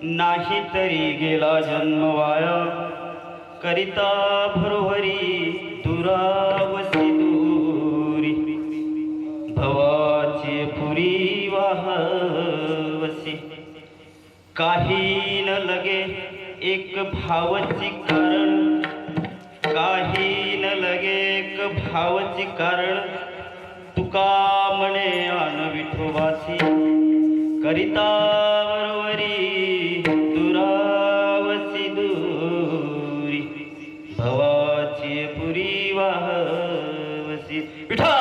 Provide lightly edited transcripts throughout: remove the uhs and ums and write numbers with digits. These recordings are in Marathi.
नाही तरी गेला जन्म वाया करिता भरोहरी दुरावसी दूरी भवाची पुरी वाहवसी काही न लगे एक भावची कारण काही न लगे एक भावची कारण तुका म्हणे आन विठोबाची करिता बरोबरी दुरावसी दूरी भवाची पुरी वाहवसी विठा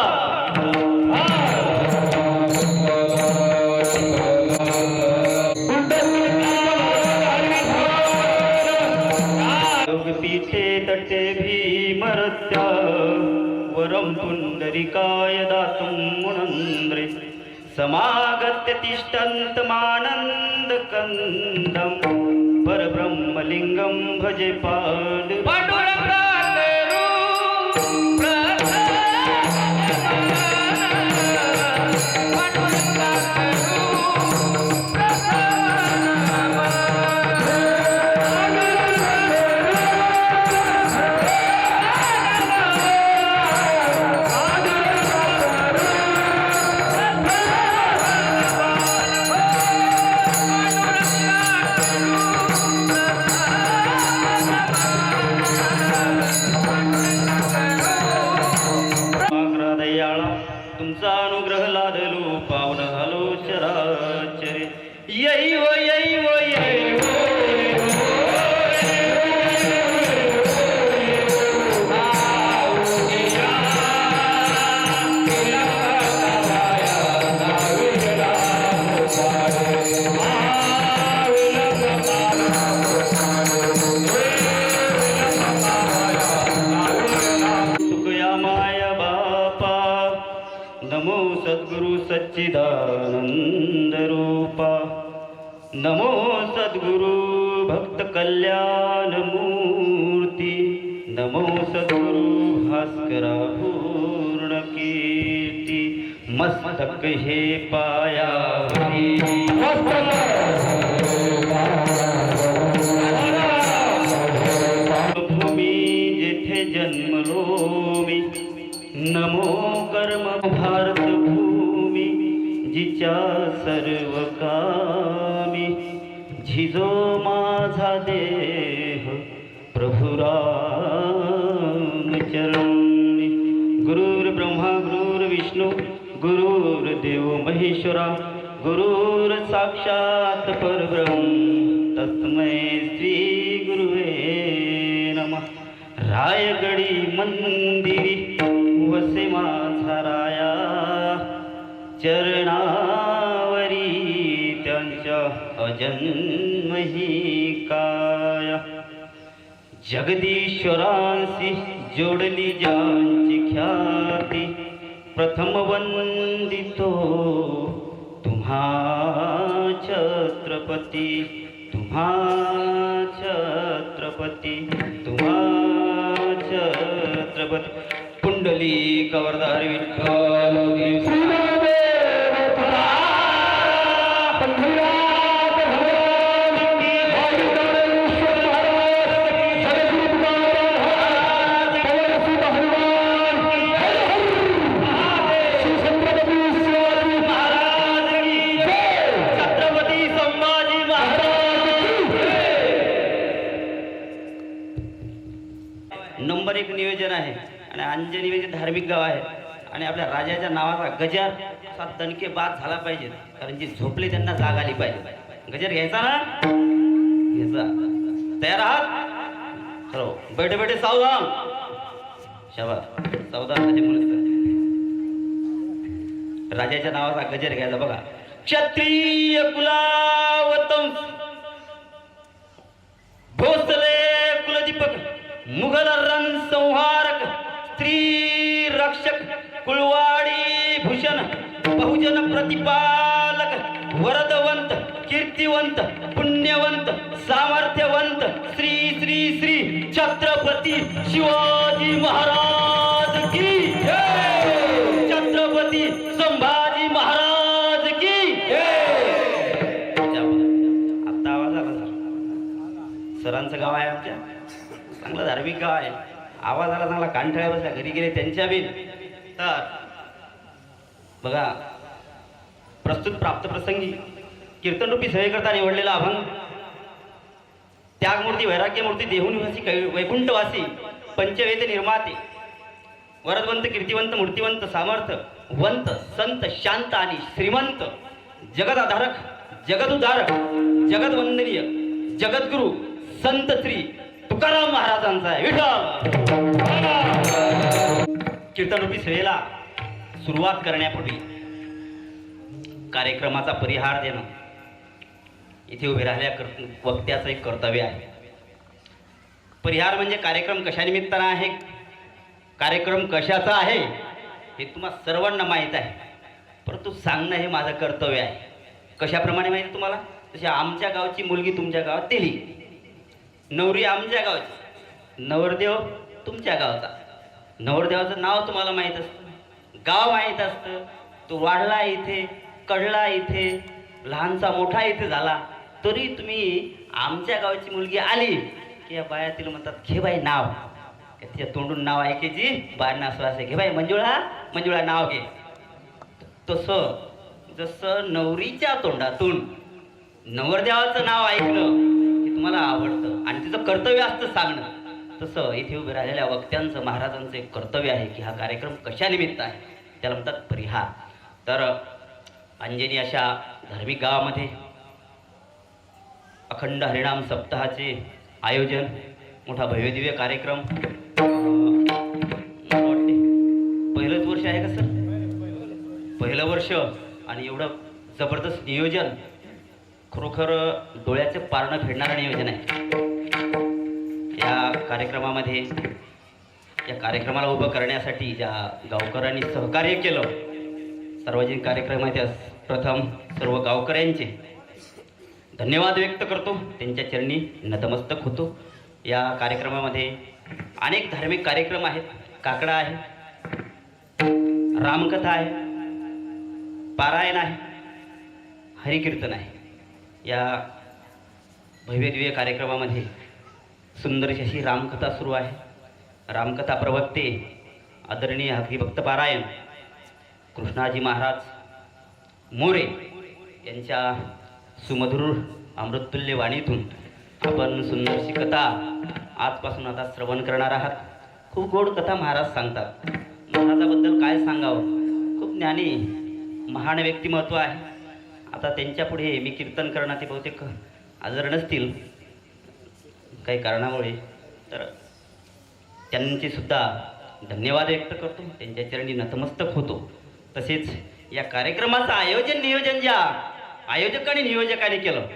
पीठे तटे भीमरत्या वरं पुंडरिकाय दातुं मुनन्द्रे समागत्य तिष्ठन्तमानन्दकन्दं परब्रह्मलिङ्गं भजे तुमचा अनुग्रह लादलो पावन झालो चराचरे येई हो येई हो येई हो नमो सद्गुरु सच्चिदानंद रूपा नमो सद्गुरु भक्त कल्याण मूर्ति नमो सद्गुरु भास्करा पूर्ण कीर्ति मस्तक हे पाया भूमी जेथे जन्मलो मी नमो कर्म भारत भूमी जिच्या सर्व कामी झिजो माझा देह प्रभु राम चरण गुरुर्ब्रह्मा गुरुर्विष्णू गुरुर्देव महेश्वरा गुरुर साक्षात परब्रह्म तस्मै श्री गुरुवे नमः. रायगडी मंदिरी वसे माझा राया, चरणावरी त्यांच्या अजन्मही काया. जगदीश्वरांशी जोडली ज्यांची ख्याती, प्रथम वंदितो तुम्हा छत्रपती, तुम्हा छत्रपती, तुम्हा छत्रपती. कुंडली कवरदार विठ्ठल नंबर 1 नियोजन आहे. आणि अंजनी म्हणजे धार्मिक गाव आहे आणि आपल्या राजाच्या नावाचा गजर असा दणके बाद झाला पाहिजे, कारण जे झोपले त्यांना जाग आली पाहिजे. गजर घ्यायचा ना, घ्यायचा. तयार आहात? चलो बैठे बैठे सावधान. शाबास, सावधान. त्याचे मुलं राजाच्या नावाचा गजर घ्यायचा. बघा, क्षत्रिय कुलावतम भोसले कुलदीपक, मुघल रणसंहारक, स्त्री रक्षक, कुळवाडी भूषण, बहुजन प्रतिपालक, वरदवंत, कीर्तिवंत, पुण्यवंत, सामर्थ्यवंत, श्री श्री श्री छत्रपती शिवाजी महाराज की जय. छत्रपती संभाजी महाराज की जय. आता आवाज आला सर. सरांचं गाव आहे आमच्या, चांगलं धार्मिक गाव आहे. आवाजाला चांगला कानठळ्या बसल्या, घरी गेले त्यांच्या बिन. तर बघा, प्रस्तुत प्राप्त प्रसंगी कीर्तनरूपी सेवेकरता निवडलेला अभंग, त्यागमूर्ती, वैराग्यमूर्ती, देहूनिवासी, वैकुंठवासी, पंचवेद निर्माते, वरदवंत, कीर्तिवंत, मूर्तिवंत, सामर्थवंत, संत, शांत आणि श्रीमंत, जगदाधारक, जगदुधारक, जगदवंदनीय, जगद्गुरु, संत श्री तुकाराम महाराजांचा आहे. विठ्ठल. कीर्तनरूपी सेवेला सुरुवात करण्यापूर्वी कार्यक्रमाचा परिहार देणं इथे उभे राहिल्या वक्त्याचं एक कर्तव्य आहे. परिहार म्हणजे कार्यक्रम कशानिमित्तानं आहे, कार्यक्रम कशाचा आहे हे तुम्हा सर्वांना माहीत आहे, परंतु सांगणं हे माझं कर्तव्य आहे. कशाप्रमाणे माहिती तुम्हाला? तशी आमच्या गावची मुलगी तुमच्या गावात दिली, नवरी आमच्या गावची, नवरदेव तुमच्या गावचा. नवरदेवाचं नाव तुम्हाला माहीत असतं, गाव माहीत असतं, तो वाढला इथे, कळला इथे, लहानचा मोठा इथे झाला, तरी तुम्ही आमच्या गावची मुलगी आली की या बाया तिला म्हणतात, घे बाई नाव. तिच्या तोंडून नाव ऐकायची, बायांना असं असे, घे बाई मंजुळा, मंजुळा नाव घे. तसं जसं नवरीच्या तोंडातून नवरदेवाचं नाव ऐकलं तुम्हाला आवडतं आणि तिचं कर्तव्य असतं सांगणं, तसं इथे उभे राहिलेल्या वक्त्यांचं, महाराजांचं एक कर्तव्य आहे की हा कार्यक्रम कशानिमित्त आहे, त्याला म्हणतात परिहार. तर अंजनी अशा धार्मिक गावामध्ये अखंड हरिनाम सप्ताहाचे आयोजन, मोठा भव्यदिव्य कार्यक्रम. वाटते पहिलंच वर्ष आहे का सर? पहिलं वर्ष आणि एवढं जबरदस्त नियोजन, खरोखर डोळ्याचे पारणं फेडणारं नियोजन आहे. या कार्यक्रमामध्ये, या कार्यक्रमाला उभं करण्यासाठी ज्या गावकऱ्यांनी सहकार्य केलं, सार्वजनिक कार्यक्रम आहे, त्यास प्रथम सर्व गावकऱ्यांचे धन्यवाद व्यक्त करतो, त्यांच्या चरणी नतमस्तक होतो. या कार्यक्रमामध्ये अनेक धार्मिक कार्यक्रम आहेत, काकडा आहे, रामकथा आहे, पारायण आहे, हरिकीर्तन आहे. या भव्यदिव्य कार्यक्रमामध्ये सुंदरशी अशी रामकथा सुरू आहे. रामकथा प्रवक्ते आदरणीय हरिभक्त पारायण कृष्णाजी महाराज मोरे यांच्या सुमधुर अमृततुल्य वाणीतून आपण सुंदरशी कथा आजपासून आता श्रवण करणार आहात. खूप गोड कथा महाराज सांगतात. महाराजाबद्दल काय सांगावं, खूप ज्ञानी महान व्यक्तिमत्व आहे. आता त्यांच्या पुढे मी कीर्तन करणार, ते बहुतेक हजर नसतील काही कारणामुळे, तर त्यांची सुद्धा धन्यवाद व्यक्त करतो, त्यांच्या चरणी नतमस्तक होतो. तसेच या कार्यक्रमाचं आयोजन नियोजन ज्या आयोजकांनी नियोजकांनी केलं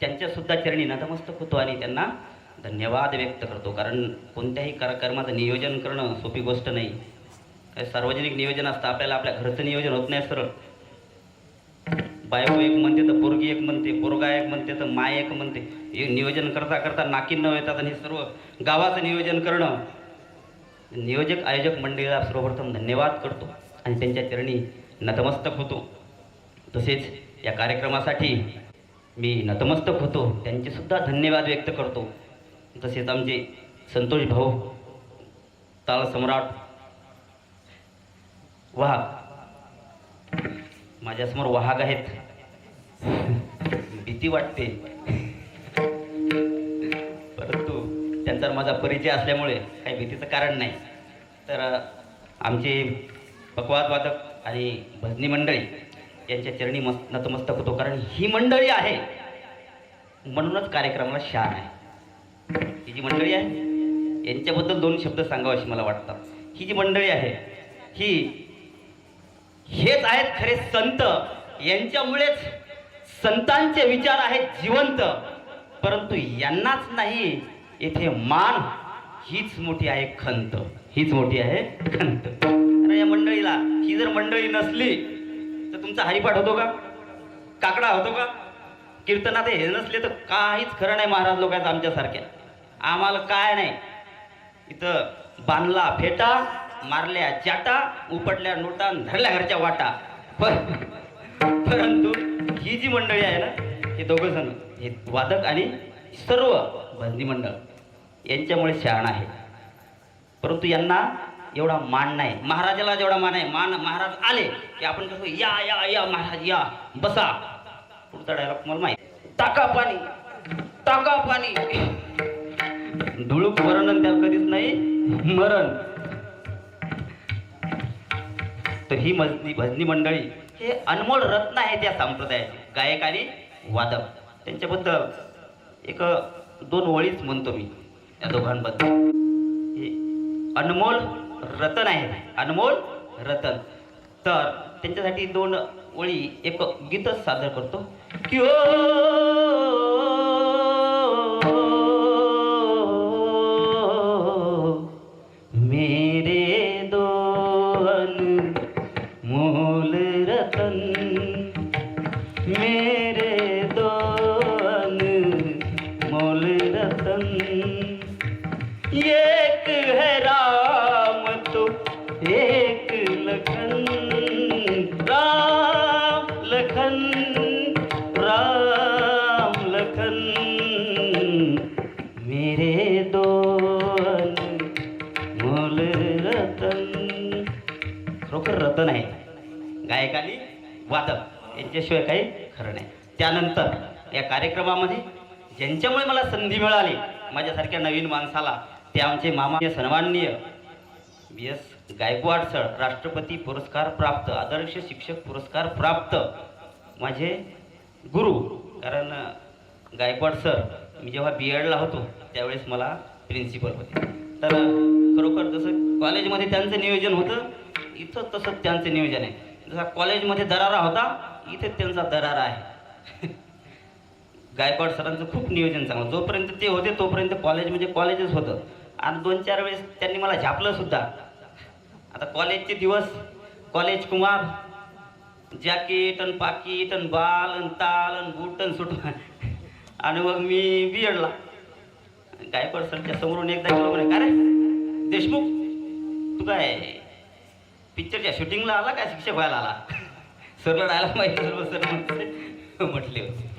त्यांच्यासुद्धा चरणी नतमस्तक होतो आणि त्यांना धन्यवाद व्यक्त करतो. कारण कोणत्याही कार्यक्रमाचं नियोजन करणं सोपी गोष्ट नाही. काही सार्वजनिक नियोजन असतं, आपल्याला आपल्या घरचं नियोजन होत नाही सरळ. बायको एक म्हणते तर पोरगी एक म्हणते, पोरगा एक म्हणते तर माय एक म्हणते. हे नियोजन करता करता नाकीन न येतात आणि सर्व गावाचं नियोजन करणं. नियोजक आयोजक मंडळीला सर्वप्रथम धन्यवाद करतो आणि त्यांच्या चरणी नतमस्तक होतो. तसेच या कार्यक्रमासाठी मी नतमस्तक होतो, त्यांचेसुद्धा धन्यवाद व्यक्त करतो. तसेच आमचे संतोष भाऊ ताल सम्राट वाहक, माझ्यासमोर वाहक आहेत, भीती वाटते, परंतु त्यांचा माझा परिचय असल्यामुळे काही भीतीचं कारण नाही. तर आमचे पकवाद वादक आणि भजनी मंडळी यांच्या चरणी नतमस्तक होतो. कारण ही मंडळी आहे म्हणूनच कार्यक्रमाला शान आहे. ही जी मंडळी आहे यांच्याबद्दल दोन शब्द सांगावे असे मला वाटतात. ही जी मंडळी आहे हेच आहेत खरे संत. यांच्यामुळेच संतांचे विचार आहेत जिवंत. परंतु यांनाच नाही येथे मान, हीच मोठी आहे खंत, हीच मोठी आहे खंत. अरे या मंडळीला, ही जर मंडळी नसली तर तुमचा हरिपाठ होतो का, काकडा होतो का, कीर्तनात हे नसले तर काहीच खरं नाही. महाराज लोकांचं आमच्यासारख्या आम्हाला काय नाही. इथं बांधला फेटा, मारल्या चाटा, उपटल्या नोटा, धरल्या घरच्या वाटा. परंतु ही जी मंडळी आहे ना, हे दोघं जण, हे वादक आणि सर्व भजनी मंडळ यांच्यामुळे शान आहे. परंतु यांना एवढा मान नाही. महाराजाला जेवढा मान आहे, महाराज आले की आपण कसं या या या महाराज या बसा. पुढचा डायलॉग मला माहिती, टाका पाणी, टाका पाणी. धुळूक मरण त्याला कधीच नाही मरण. तर ही भजनी मंडळी हे अनमोल रत्न आहे त्या संप्रदायाचे, गायक आणि वादक. त्यांच्याबद्दल एक दोन ओळीच म्हणतो मी या दोघांबद्दल. हे अनमोल रतन आहे, अनमोल रतन. तर त्यांच्यासाठी दोन ओळी एक गीतच सादर करतो की ओ मेरे दो अनमोल रतन, मेरे दो अनमोल रतन, एक है राम तो एक लखन, राम लखन, राम लखन, मेरे दो अनमोल रतन. खरोखर रतन आहे गायक आणि वादक, यांच्याशिवाय काही खरं नाही. त्यानंतर या कार्यक्रमामध्ये ज्यांच्यामुळे मला संधी मिळाली माझ्यासारख्या नवीन माणसाला, ते आमचे मामा सन्माननीय B.S. गायकवाड सर, राष्ट्रपती पुरस्कार प्राप्त, आदर्श शिक्षक पुरस्कार प्राप्त माझे गुरु. कारण गायकवाड सर मी जेव्हा B.Edला होतो त्यावेळेस मला प्रिन्सिपल होते. तर खरोखर जसं कॉलेजमध्ये त्यांचं नियोजन होतं, इथं तसंच त्यांचं नियोजन आहे. जसा कॉलेजमध्ये दरारा होता, इथे त्यांचा दरारा आहे. गायकवाड सरांचं खूप नियोजन चांगलं. जोपर्यंत ते होते तोपर्यंत कॉलेज म्हणजे कॉलेजच होतं. आणि 2-4 वेळेस त्यांनी मला झापलं सुद्धा. आता कॉलेजचे दिवस, कॉलेज कुमार, जॅकेट आणि पाकीट आणि बाल आणि ताल आणि बूट आणि सुट. आणि मग मी B.Edला गायकवाड सरच्या समोरून एकदा गेलो, म्हणे का रे देशमुख, तू काय पिक्चरच्या शूटिंगला आला काय शिक्षक व्हायला आला? सरला डायलॉग माहिती सर म्हटले होते.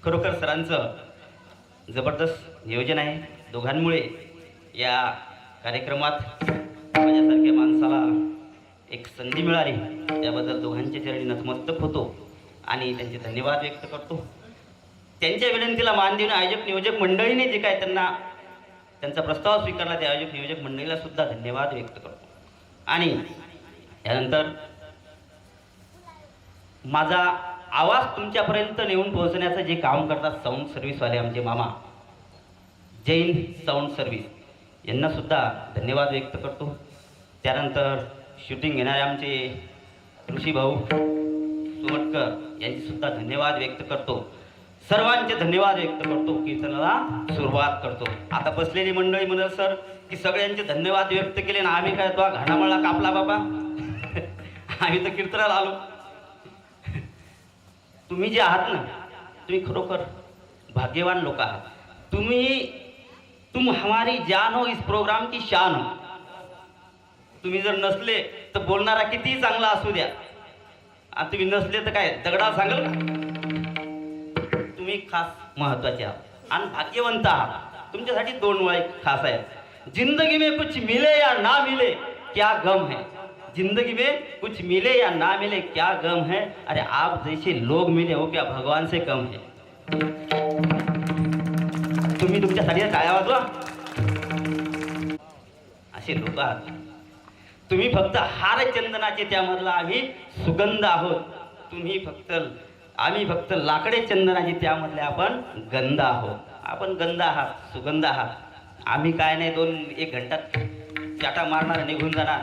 खरोखर सरांचं जबरदस्त नियोजन आहे. दोघांमुळे या कार्यक्रमात माझ्यासारख्या माणसाला एक संधी मिळाली, त्याबद्दल दोघांच्या चरणी नतमस्तक होतो आणि त्यांचे धन्यवाद व्यक्त करतो. त्यांच्या विनंतीला मान देऊन आयोजक नियोजक मंडळीने जे काय त्यांचा प्रस्ताव स्वीकारला त्या आयोजक नियोजक मंडळीला सुद्धा धन्यवाद व्यक्त करतो. आणि यानंतर माझा आवाज तुमच्यापर्यंत नेऊन पोहोचण्याचं जे काम करतात साऊंड सर्व्हिसवाले आमचे मामा जैन साऊंड सर्व्हिस यांना सुद्धा धन्यवाद व्यक्त करतो. त्यानंतर शूटिंग घेणारे आमचे ऋषी भाऊ सुमटकर यांची सुद्धा धन्यवाद व्यक्त करतो. सर्वांचे धन्यवाद व्यक्त करतो. कीर्तनाला सुरुवात करतो. आता बसलेली मंडळी म्हणत सर की सगळ्यांचे धन्यवाद व्यक्त केले ना आम्ही काय तो घाणामळला कापला बाबा आम्ही तर कीर्तनाला आलो. तुम्ही जे आहात ना तुम्ही खरोखर भाग्यवान लोक आहात. तुम हमारी जान हो इस प्रोग्राम की शान हो. तुम्ही जर नसले तर बोलणारा कितीही चांगला असू द्या आणि तुम्ही नसले तर काय दगडा सांगाल का. तुम्ही खास महत्वाचे आहात आणि भाग्यवंत आहात. तुमच्यासाठी 2 वेळा खास आहेत. जिंदगी में कुछ मिले या ना मिले क्या गम है. जिंदगी में कुछ मिले या ना मिले क्या गम है. अरे आप जैसे लोग मिले हो क्या भगवान से कम है. तुम्ही तुमच्यासाठी टाळ्या वाजवा. असे लोक आहात. तुम्ही फक्त हार चंदनाचे त्यामधला आम्ही सुगंध आहोत. आम्ही फक्त लाकडे चंदनाचे त्यामधले आपण गंध आहोत. आपण गंध आहात, सुगंध आहात. आम्ही काय नाही 2-1 घंटात चाटा मारणार निघून जाणार.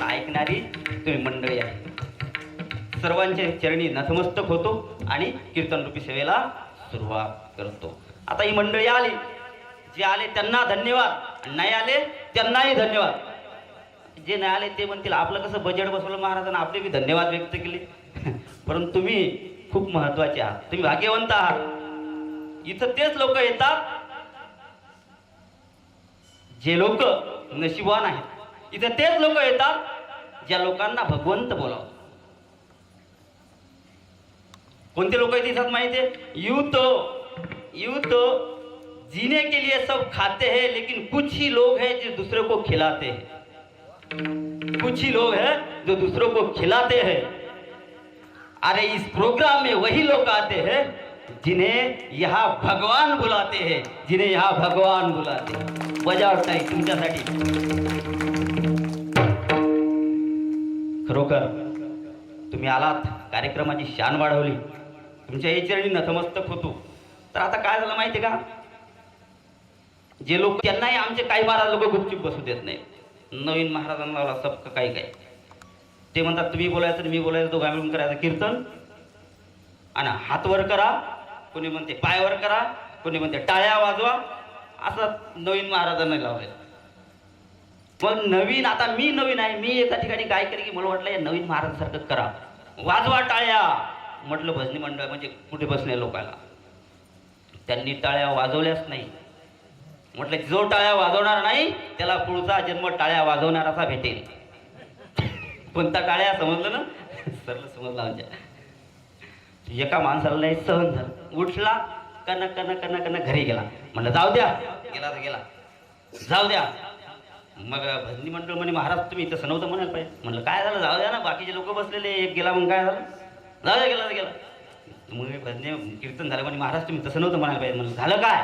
ऐकणारी तुम्ही मंडळी आहे. सर्वांच्या चरणी नतमस्तक होतो आणि कीर्तनरूपी सेवेला सुरुवात करतो. आता ही मंडळी आली. जे आले त्यांना धन्यवाद, नाही आले त्यांनाही धन्यवाद. जे नाही आले ते म्हणतील आपलं कसं बजेट बसवलं महाराजांना आपले बी धन्यवाद व्यक्त केले. परंतु तुम्ही खूप महत्वाचे आहात. तुम्ही भाग्यवंत आहात. इथं तेच लोक येतात जे लोक नशिबवान आहेत. इथं तेच लोक येतात ज्या लोकांना भगवंत बोलावं. कोणते लोक आहेत इथं माहितीये. यूं तो जीने के लिए सब खाते हैं लेकिन कुछ ही लोग हैं जो दूसरे को खिलाते हैं. कुछ ही लोग हैं जो दूसरों को खिलाते हैं. अरे इस प्रोग्राम में वही लोग आते हैं जिन्हें यहाँ भगवान बुलाते हैं. जिन्हें यहाँ भगवान बुलाते हैं. बजाव टाई तुमच्यासाठी. खरोखर तुम्ही आलात, कार्यक्रमाची शान वाढवली. तुमच्या याचरणी नतमस्तक होतो. तर आता काय झालं माहिती का, जे लोक त्यांनाही आमचे काही महाराज लोक गुपचूप बसू देत नाही. नवीन महाराजांना सबक काही काय ते म्हणतात तुम्ही बोलायचं मी बोलायचं दोघा मिळून करायचं कीर्तन आणि हात वर करा. कोणी म्हणते पाय वर करा, कोणी म्हणते टाळ्या वाजवा. असं नवीन महाराजांना लावलं. मग नवीन आता मी नवीन आहे. मी एका ठिकाणी काय केलं की मला वाटलं या नवीन महाराजांसारखं करा. वाजवा टाळ्या म्हटलं. भजनी मंडळ म्हणजे कुठे बसले लोकांना त्यांनी टाळ्या वाजवल्याच नाही. म्हटलं जो टाळ्या वाजवणार नाही त्याला पुढचा जन्म टाळ्या वाजवणाराचा भेटेल. कोणता टाळ्या समजलं ना. सरळ समजलं. आमच्या एका माणसाला नाही सहन झालं. उठला कन कन कन कन घरी गेला. म्हणलं जाऊ द्या. गेला तर गेला, जाऊ द्या. मग भजनी मंडळ म्हणे महाराज तुम्ही तसं नव्हतं म्हणायला पाहिजे. म्हणलं काय झालं जाऊ द्या ना, बाकीचे लोक बसलेले. एक गेला मग काय झालं, जाऊ द्या. गेला तर गेला. मग भजने कीर्तन झालं म्हणे महाराज तुम्ही तसं नव्हतं म्हणायला पाहिजे. म्हणलं झालं काय.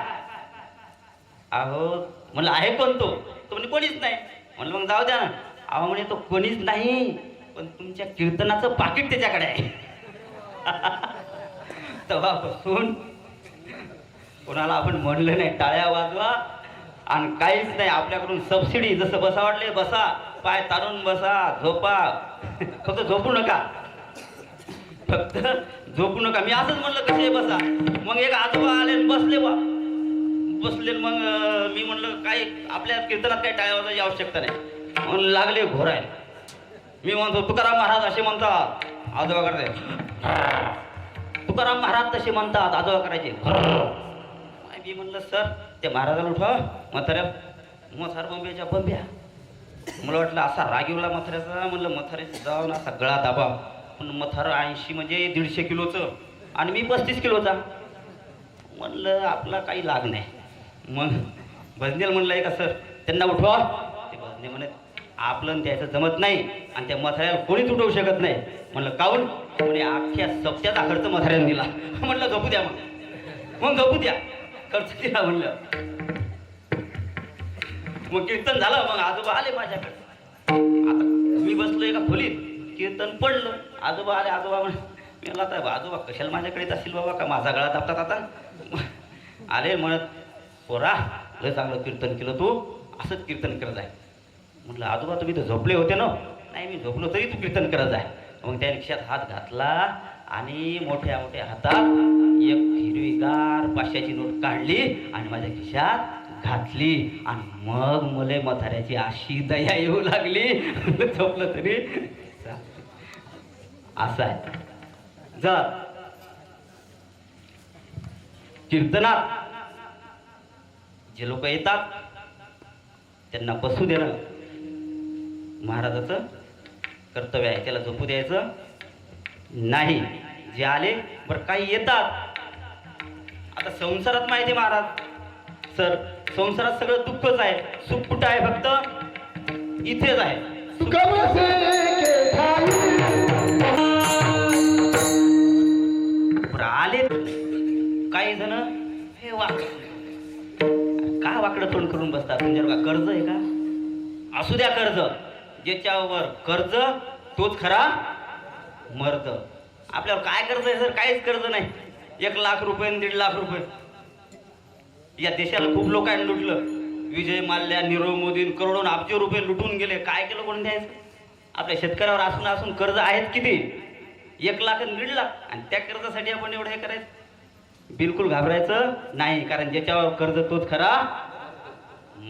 अहो म्हणलं आहे कोण तो म्हणे कोणीच नाही. म्हणलं मग जाऊ द्या ना. अहो म्हणे तो कोणीच नाही पण तुमच्या कीर्तनाचं पाकिट त्याच्याकडे आहे. तेव्हापासून कोणाला आपण म्हणलं नाही टाळ्या वाजवा आणि काहीच नाही. आपल्याकडून सबसिडी जसं बसा वाटले बसा, पाय ताणून बसा, झोपा. फक्त झोपू नका, फक्त झोपू नका. मी असंच म्हणलं कसे बसा. मग एक आजोबा आले बसले बसले. मग मी म्हणलं काय आपल्या कीर्तनात काही टाळ्या वाजवायची आवश्यकता नाही. म्हणून लागले घोरायला. मी म्हणतो तुकाराम महाराज असे म्हणतात, आजोबा करते. तुकाराम महाराज तसे म्हणतात, आजोबा करायचे. मी म्हणलं सर ते महाराजाला उठवा. मथार बंब्याच्या बंब्या. मला वाटलं असा रागीवला मथाऱ्याचा. म्हणलं मथाऱ्याचा जाऊन असा गळा दाबा. पण मथार 80 म्हणजे 150 किलोचं आणि मी 35 किलोचा. म्हणलं आपला काही लाग नाही. मग भजनेला म्हणलं का सर त्यांना उठवा. ते भजने म्हणत आपलं त्याचं जमत नाही आणि त्या मथाऱ्याला कोणीच उठवू शकत नाही. म्हणलं काऊन. म्हणजे अख्ख्या सप्त्याचा खर्च मथाऱ्याने दिला. म्हणलं झोपू द्या. मग झोपू द्या, खर्च दिला म्हणलं. मग कीर्तन झालं. मग आजोबा आले माझ्याकडे. आता मी एका खोलीत कीर्तन पडलं. आजोबा आले. आजोबा म्हणे, मी म्हणलं आता आजोबा कशाला माझ्याकडे येत असतील बाबा, का माझा गळा दाबतात आता. आले म्हणत, पोरा लय चांगलं कीर्तन केलं तू, असंच कीर्तन करत आहे. म्हटलं आजोबा तुम्ही तर झोपले होते ना. नाही मी झोपलो तरी तू कीर्तन करत आहे. मग त्या रिक्षात हात घातला आणि मोठ्या मोठ्या हातात एक हिरवीगार 500ची नोट काढली आणि माझ्या खिशात घातली. आणि मग मुले म्हाताऱ्याची अशी दया येऊ लागली. झोपलं तरी असं आहे. जर कीर्तनात जे लोक येतात त्यांना बसू देणं महाराजाचं कर्तव्य आहे. त्याला झोपू द्यायचं नाही. जे आले बरं काही येतात. आता संसारात माहिती आहे महाराज सर, संसारात सगळं दुःखच आहे. सुख कुठं आहे? फक्त इथेच आहे. आले काही जण हे काय वाकडं तोंड करून बसतात. तुमच्यावर का कर्ज आहे का? असू द्या कर्ज. ज्याच्यावर कर्ज तोच खरा मर्द. आपल्यावर काय कर्ज आहे सर? काहीच कर्ज नाही. 1 लाख रुपये 1.5 लाख रुपये. या देशाला खूप लोकांनी लुटलं. विजय माल्या, नीरव मोदी करोडो अब्ज रुपये लुटून गेले. काय केलं कोण द्यायचं? आपल्या शेतकऱ्यावर असून असून कर्ज आहेत किती? 1 लाख आणि 1.5 लाख. आणि त्या कर्जासाठी आपण एवढं हे करायचं? बिलकुल घाबरायचं नाही. कारण ज्याच्यावर कर्ज तोच खरा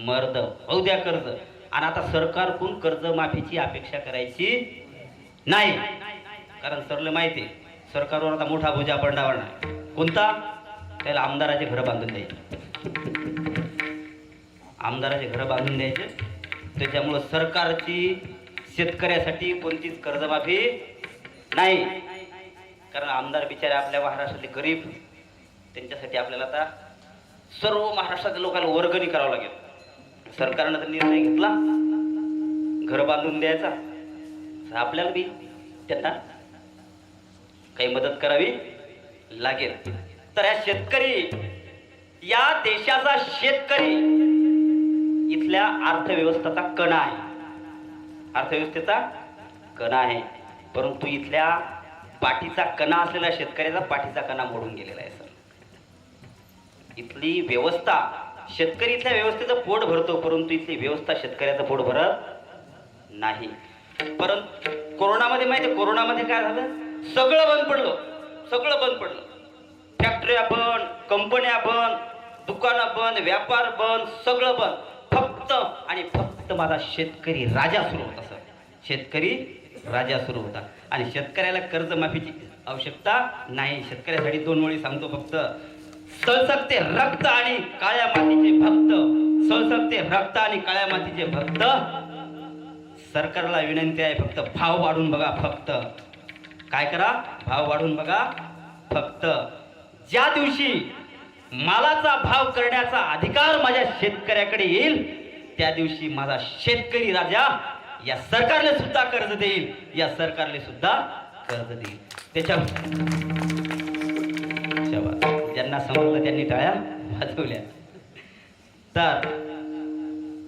मर्द. होऊ द्या कर्ज. आणि आता सरकारकडून कर्जमाफीची अपेक्षा करायची नाही. कारण सरला माहिती आहे सरकारवर आता मोठा बोजा पडणार नाही. कोणता? त्याला आमदाराचे घरं बांधून द्यायचे. आमदाराचे घरं बांधून द्यायचे. त्याच्यामुळं सरकारची शेतकऱ्यासाठी कोणतीच कर्जमाफी नाही. कारण आमदार बिचारे आपल्या महाराष्ट्रातले गरीब, त्यांच्यासाठी आपल्याला आता सर्व महाराष्ट्रातील लोकांना वर्गणी करावं लागेल. सरकारनं तर निर्णय घेतला घर बांधून द्यायचा. आपल्याला बी त्यांना काही मदत करावी लागेल. तर या शेतकरी, या देशाचा शेतकरी इथल्या अर्थव्यवस्थेचा कणा आहे. अर्थव्यवस्थेचा कणा आहे. परंतु इथल्या पाठीचा कणा असलेला शेतकऱ्याचा पाठीचा कणा मोडून गेलेला आहे सर. इथली व्यवस्था, शेतकरी इथल्या व्यवस्थेचं पोट भरतो, परंतु इथली व्यवस्था शेतकऱ्याचं पोट भरत नाही. परंतु कोरोनामध्ये माहिती आहे, कोरोनामध्ये काय झालं? सगळं बंद पडलं. सगळं बंद पडलं. फॅक्टऱ्या बंद, कंपन्या बंद, दुकानं बंद, व्यापार बंद, सगळं बंद. फक्त आणि फक्त माझा शेतकरी राजा सुरू होता सर. शेतकरी राजा सुरू होता. आणि शेतकऱ्याला कर्जमाफीची आवश्यकता नाही. शेतकऱ्यासाठी 2 ओळी सांगतो फक्त. सळसळते रक्त आणि काळ्या मातीचे भक्त, सळसळते रक्त आणि काळ्या मातीचे भक्त. सरकारला विनंती आहे फक्त भाव वाढून बघा. फक्त काय करा? भाव वाढून बघा. फक्त ज्या दिवशी मालाचा भाव करण्याचा अधिकार माझ्या शेतकऱ्याकडे येईल, त्या दिवशी माझा शेतकरी राजा या सरकारने सुद्धा कर्ज देईल. या सरकारने सुद्धा कर्ज देईल. त्याच्या ज्यांना समजलं त्यांनी टाळ्या वाजवल्या. तर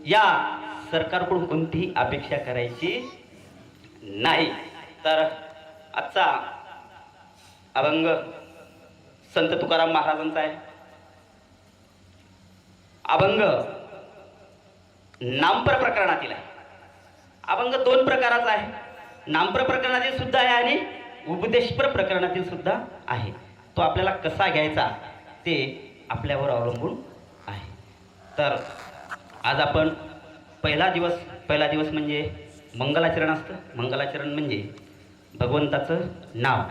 या सरकारकडून कोणतीही अपेक्षा करायची नाही. तर आजचा अभंग संत तुकाराम महाराजांचा आहे. अभंग नामपर प्रकरणातील आहे. अभंग 2 प्रकाराचा आहे. नामपर प्रकरणातील सुद्धा आहे आणि उपदेशपर प्रकरणातील सुद्धा आहे. तो आपल्याला कसा घ्यायचा ते आपल्यावर अवलंबून आहे. तर आज आपण पहिला दिवस म्हणजे मंगलाचरण असतं. मंगलाचरण म्हणजे भगवंताचं नाव.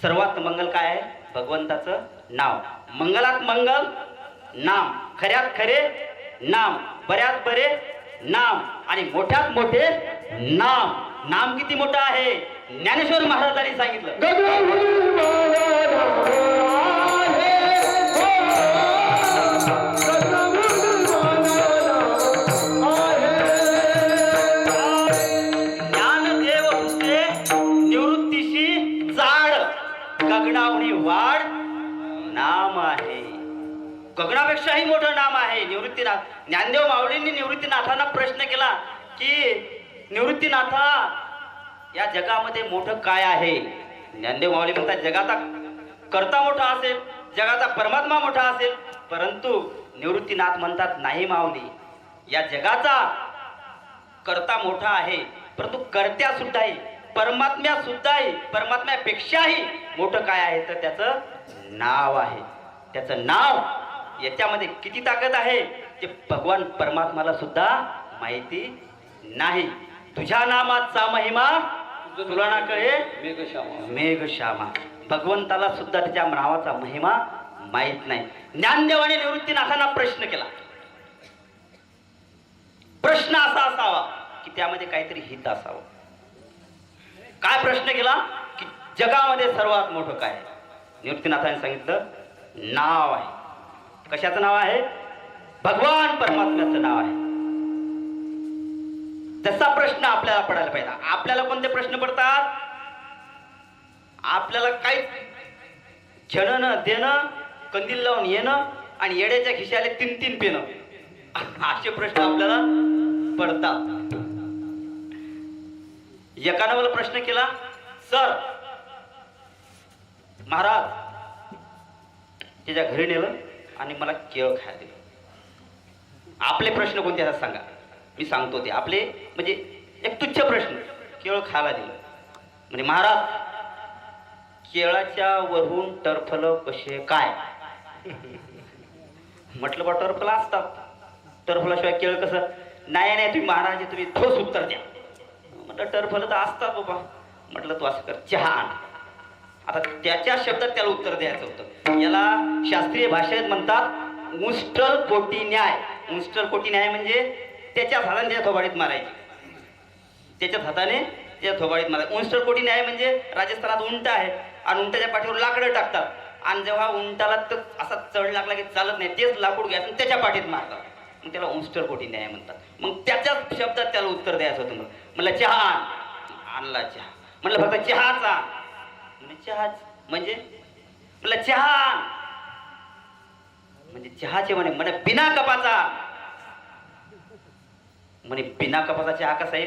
सर्वात मंगल काय आहे? भगवंताचं नाव. मंगलात मंगल नाम, खऱ्यात खरे नाम, बऱ्यात बरे नाम आणि मोठ्यात मोठे नाम. नाम किती मोठं आहे? ज्ञानेश्वर महाराजांनी सांगितलं. ज्ञानदेव तुझे निवृत्तीशी जाड, गगनावणी वाढ नाम आहे. गगनापेक्षाही मोठं नाम आहे निवृत्तीनाथ. ज्ञानदेव माऊलींनी निवृत्तीनाथांना प्रश्न केला की निवृत्तीनाथा, या जगामध्ये मोठं काय आहे? ज्ञानदेव माऊली म्हणतात जगाचा कर्ता मोठा असेल, जगाचा परमात्मा मोठा असेल, परंतु निवृत्तीनाथ म्हणतात नाही माऊली, या जगाचा कर्ता मोठा आहे, परंतु कर्त्या सुद्धा आहे, परमात्म्या सुद्धा आहे, परमात्म्यापेक्षाही मोठं काय आहे तर त्याचं नाव आहे. त्याचं नाव याच्यामध्ये किती ताकद आहे ते भगवान परमात्माला सुद्धा माहिती नाही. तुझ्या नामाचा महिमा तुला ना कळे मेघश्यामा. भगवंताला सुद्धा त्याच्या नावाचा महिमा माहित नाही. ज्ञानदेवाने निवृत्तीनाथांना प्रश्न केला. प्रश्न असा असावा की त्यामध्ये काहीतरी हित असावं. काय प्रश्न केला की जगामध्ये सर्वात मोठं काय? निवृत्तीनाथांनी सांगितलं नाव आहे. कशाचं नाव आहे? भगवान परमात्म्याचं नाव आहे. तसा प्रश्न आपल्याला पडायला पाहिजे. आपल्याला कोणते प्रश्न पडतात? आपल्याला काही घेणं न देणं, कंदील लावून येणं आणि येड्याच्या खिशाले 3-3 पेनं, असे प्रश्न आपल्याला पडतात. एकानं मला प्रश्न केला, सर महाराज त्याच्या घरी नेलं आणि मला केळ खायला दिलं. आपले प्रश्न कोणते आहेत सांगा, मी सांगतो ते. आपले म्हणजे एक तुच्छ प्रश्न, केळ खायला दिलं म्हणजे महाराज केळाच्या वरून टरफल कसे काय? म्हटलं बा टरफल असतात, टरफलाशिवाय केळ कसं? नाही नाही तुम्ही महाराज तुम्ही ठोस उत्तर द्या. म्हटलं टरफल तर असतात बाबा. म्हटलं तू असं कर, चहा आण. आता त्याच्या शब्दात त्याला उत्तर द्यायचं होतं. याला शास्त्रीय भाषेत म्हणतात मुस्टल कोटी न्याय. मुस्टल कोटी न्याय म्हणजे त्याच्या हाताने त्याच्या थोबाडीत मारायची, त्याच्या हाताने त्याच्या थोबाडीत मारायची. मुस्टल कोटी न्याय म्हणजे राजस्थानात उंट आहे आणि उंटाच्या पाठीवर लाकडं टाकतात आणि जेव्हा उंटाला तर असा चढ लागला की चालत नाही, तेच लाकूड घ्यायचं आणि त्याच्या पाठीत मारतात. मग त्याला उंस्टर कोटी न्याय म्हणतात. मग त्याच्याच शब्दात त्याला उत्तर द्यायचं होतं. म्हणलं चहा आणला चहा. म्हणलं फक्त चहाचा म्हणजे चहाच म्हणजे म्हणलं चहा म्हणजे चहाचे म्हणे बिना कपाचा. म्हणे बिना कपाचा चहा कसा आहे?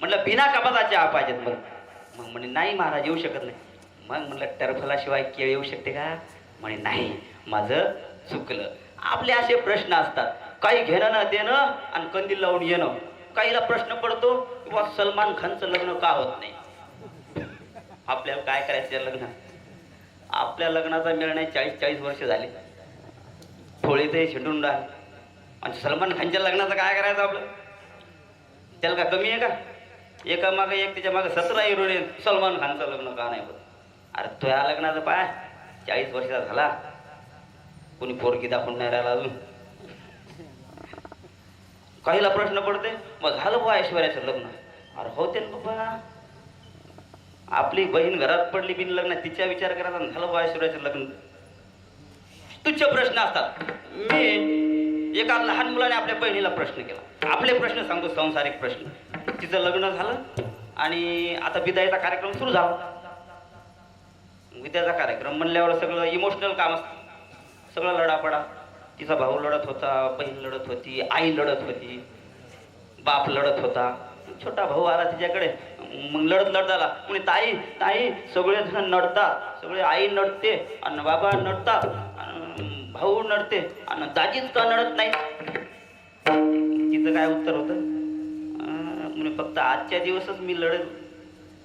म्हटलं बिना कपाचा चहा पाहिजेत. मग म्हणे नाही महाराज येऊ शकत नाही. मग म्हटलं टरफलाशिवाय केळ येऊ शकते का? म्हणे नाही, माझं चुकलं. आपले असे प्रश्न असतात, काही घेणं न देणं आणि कंदील लावून येणं. काहीला प्रश्न पडतो किंवा सलमान खानचं लग्न का होत नाही? आपल्याला काय करायचं लग्न? आपल्या लग्नाचा निर्णय 40-40 वर्ष झाले, थोडे ते छिंडून राहिले आणि सलमान खानच्या लग्नाचं काय करायचं आपलं? त्याला का कमी आहे का? एका मागं एक, त्याच्या मागं 17 हिरोईन. सलमान खानचं लग्न का नाही होत? अरे तो या लग्नाचं पाय 40 वर्षाचा झाला, कोणी पोरगी दाखवून नाही राहिला अजून. काहीला प्रश्न पडते मग झालं बा ऐश्वर्याचं लग्न. अरे होते ना बाबा, आपली बहीण घरात पडली बिन लग्न, तिच्या विचार करायचा झालं बा ऐश्वर्याचं लग्न. तुच्छ प्रश्न असतात. मी एका लहान मुलाने आपल्या बहिणीला प्रश्न केला. आपले प्रश्न सांगतो, संसारिक प्रश्न. तिचं लग्न झालं आणि आता विदाईचा कार्यक्रम सुरू झाला. विदाईचा कार्यक्रम म्हणल्यावर सगळं इमोशनल काम असतं, सगळं लढापडा. तिचा भाऊ लढत होता, बहीण लढत होती, आई लढत होती, बाप लढत होता, छोटा भाऊ आला तिच्याकडे. मग लढत झाला. कोणी ताई ताई सगळे जण नडतात, सगळे आई नडते आणि बाबा नडतात, भाऊ नडते आणि दाजीच का नडत नाही? तिचं काय उत्तर होतं? म्हणजे फक्त आजच्या दिवसच मी लढेल,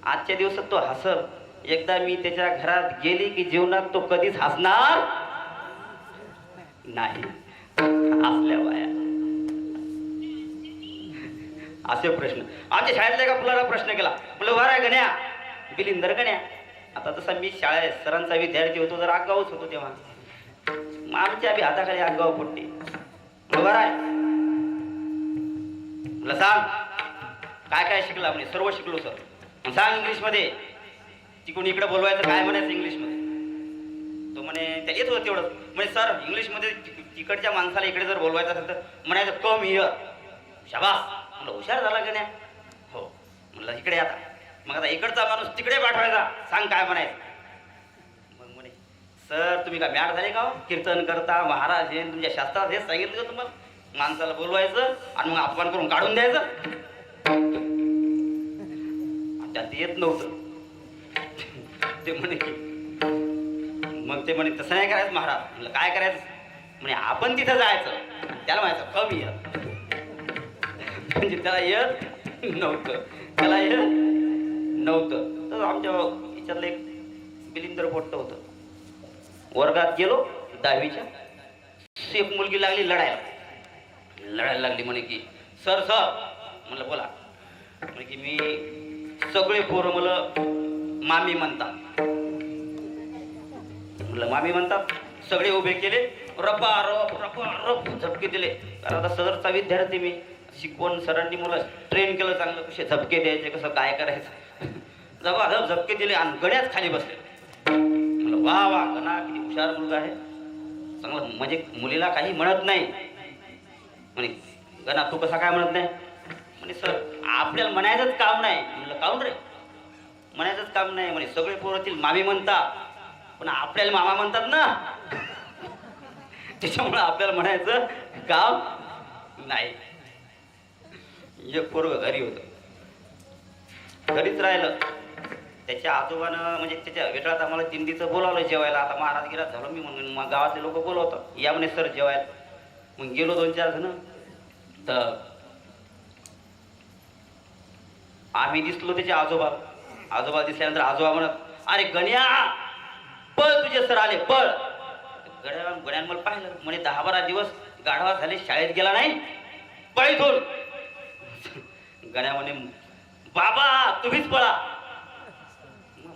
आजच्या दिवसात तो हसल. एकदा मी त्याच्या घरात गेली की जीवनात तो कधीच हसणार नाही. असल्या बाया असे प्रश्न. आमच्या शाळेतल्या एका मुलाला प्रश्न केला. म्हणलं वारा गण्या बिलिंदर गण्या. आता तसा मी शाळेत सरांचा विद्यार्थी होतो, जर आगाऊच होतो तेव्हा. मग आमच्या बी हाताखाली आगाऊ फुटते. बरोबर आहे. म्हणलं सांग काय काय शिकला? म्हणजे सर्व शिकलो सर. सांग इंग्लिशमध्ये. तिकडून इकडे बोलवायचं, काय म्हणायचं इंग्लिशमध्ये? तो म्हणे त्या येत होतं तेवढं. म्हणजे सर इंग्लिशमध्ये तिकडच्या माणसाला इकडे जर बोलवायचं असेल तर म्हणायचं कम हिअर. शाबास. म्हणलं हुशार झाला का नाही? हो. म्हणलं इकडे आता. मग आता इकडचा माणूस तिकडे पाठवायचा, सांग काय म्हणायचं? मग म्हणे सर तुम्ही का मॅट झाले का हो? कीर्तन करता महाराज हे तुमच्या शास्त्रात हेच सांगितलं का तुम्हाला? माणसाला बोलवायचं आणि मग अपमान करून काढून द्यायचं. त्या ते येत नव्हतं. ते म्हणे की मग ते म्हणे तसं नाही करायचं महाराज. म्हणलं काय करायचं? म्हणे आपण तिथं जायचं, त्याला म्हणायचं कमी येत. म्हणजे त्याला येत नव्हतं, त्याला येत नव्हतं. तर आमच्या याच्यातलं एक बिलिंदर पोट्ट होतं. वर्गात गेलो 10वीच्या, एक मुलगी लागली लढायला लागली. म्हणे की सर सर. म्हणलं बोला. म्हणे की मी सगळे पोरं मला मामी म्हणतात. म्हणलं मामी म्हणतात. सगळे उभे केले, रपा रप झपके दिले. कारण आता सदरचा विद्यार्थी मी, शिकवण सरांनी मला ट्रेन केलं चांगलं, कसे झपके द्यायचे, कसं काय करायचं. जबरदस्त झपके दिले आणि गण्याच खाली बसले. म्हणलं वा वा गणा किती हुशार मुलगा आहे, चांगलं. म्हणजे मुलीला काही म्हणत नाही. म्हणे गणा तू कसा काय म्हणत नाही? म्हणे सर आपल्याला म्हणायचंच काम नाही. म्हणलं काऊन रे? म्हणायचंच काम नाही. म्हणे सगळे पोरातील मामी म्हणतात, पण आपल्याला मामा म्हणतात ना, त्याच्यामुळे आपल्याला म्हणायचं काम नाही. एक पोरग घरी होतं, घरीच राहिलं. त्याच्या आजोबानं म्हणजे त्याच्या वेटाळात आम्हाला दिंडीचं बोलावलं जेवायला. आता महाराज गिराज झालो मी, म्हणून मग गावातले लोक बोलवतात या म्हणे सर जेवायला. मग गेलो 2-4 जण. तर आम्ही दिसलो त्याचे आजोबा दिसल्यानंतर आजोबा म्हणत अरे गण्या पळ, तुझे सर आले पळ. गण्यानं मला पाहिलं. म्हणे 10-12 दिवस गाढवा झाले, शाळेत गेला नाही, पळ इथून. गण्या म्हणे बाबा तुम्हीच पळा.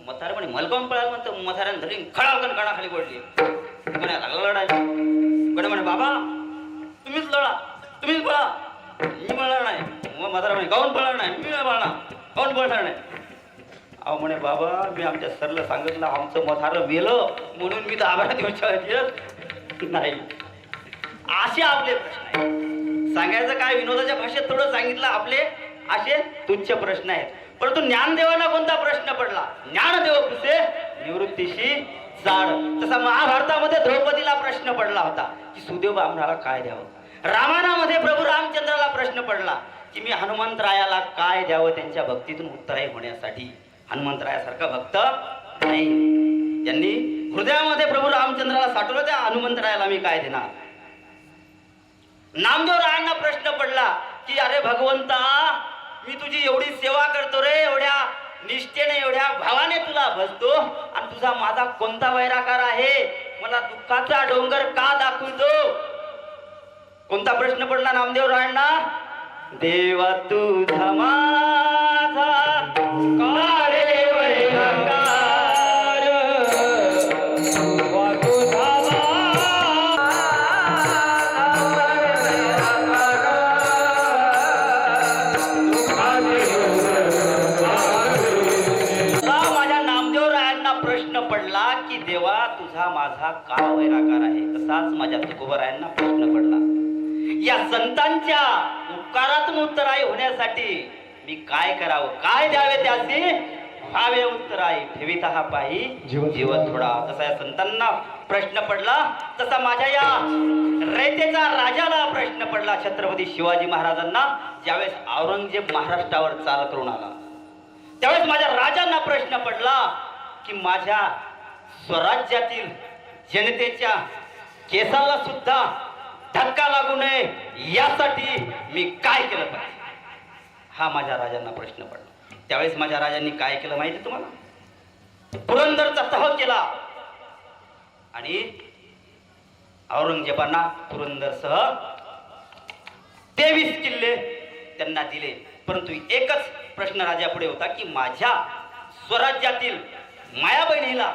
म्हातारे म्हणे मला कोण पळायला म्हणतो. म्हाताऱ्यानं धरी खडाकन कानाखाली पडली. गण्या लागला लढायला. गण्या म्हणे बाबा तुम्हीच लढा, तुम्हीच पळा, मी पळणार नाही. मग म्हातारा म्हणे काऊन पळणार नाही? मी नाही पळणार. काऊन पळणार नाही? अहो म्हणे बाबा मी आमच्या सरला सांगितलं आमचं म्हातारं मेलं म्हणून मी 10-12 दिवस शाळेत नाही. असे आपले प्रश्न आहेत. सांगायचं काय, विनोदाच्या भाषेत थोडं सांगितलं. आपले असे तुच्छ प्रश्न आहेत. परंतु ज्ञानदेवांना कोणता प्रश्न पडला? ज्ञानदेव कुसे निवृत्तीशी जाड. तसा महाभारतामध्ये द्रौपदीला प्रश्न पडला होता की सुदेव ब्राह्मणाला काय द्यावं. रामायणामध्ये प्रभू रामचंद्राला प्रश्न पडला की मी हनुमंतरायाला काय द्यावं त्यांच्या भक्तीतून उत्तराई होण्यासाठी. हनुमंतरायासारखा भक्त नाही. ज्यांनी हृदयामध्ये प्रभू रामचंद्राला साठवलं त्या हनुमंतरायाला मी काय देणार. नामदेव रायांना प्रश्न पडला की अरे भगवंता मी तुझी एवढी सेवा करतो रे, एवढ्या निष्ठेने एवढ्या भावाने तुला भजतो, आणि तुझा माझा कोणता वैराकार आहे? मला दुःखाचा डोंगर का दाखवतो? कोणता प्रश्न पडला नामदेव रायांना? देवा तुझा माझा का रे वैराकार, पडला की देवा तुझा माझा का वैराकार आहे. तसाच माझ्या तुकोबरायांना प्रश्न पडला. या संतांच्या उपकारातून उत्तराई होण्यासाठी मी काय करावं, काय द्यावे त्याचे भावे उत्तराई ठेविता पाही जीव थोडा. जसा या संतांना प्रश्न पडला तसा माझ्या या रयतेचा राजाला प्रश्न पडला. छत्रपती शिवाजी महाराजांना ज्यावेळेस औरंगजेब महाराष्ट्रावर चाल करून आला त्यावेळेस माझ्या राजांना प्रश्न पडला की माझ्या स्वराज्यातील जनतेच्या केसाला सुद्धा धक्का लागू नये यासाठी मी काय केलं पाहिजे. हा माझ्या राजांना प्रश्न पडला. त्यावेळेस माझ्या राजांनी काय केलं माहिती तुम्हाला? पुरंदरचा तह केला आणि औरंगजेबांना पुरंदरसह 23 किल्ले त्यांना दिले. परंतु एकच प्रश्न राजापुढे होता की माझ्या स्वराज्यातील माया बहिणीला,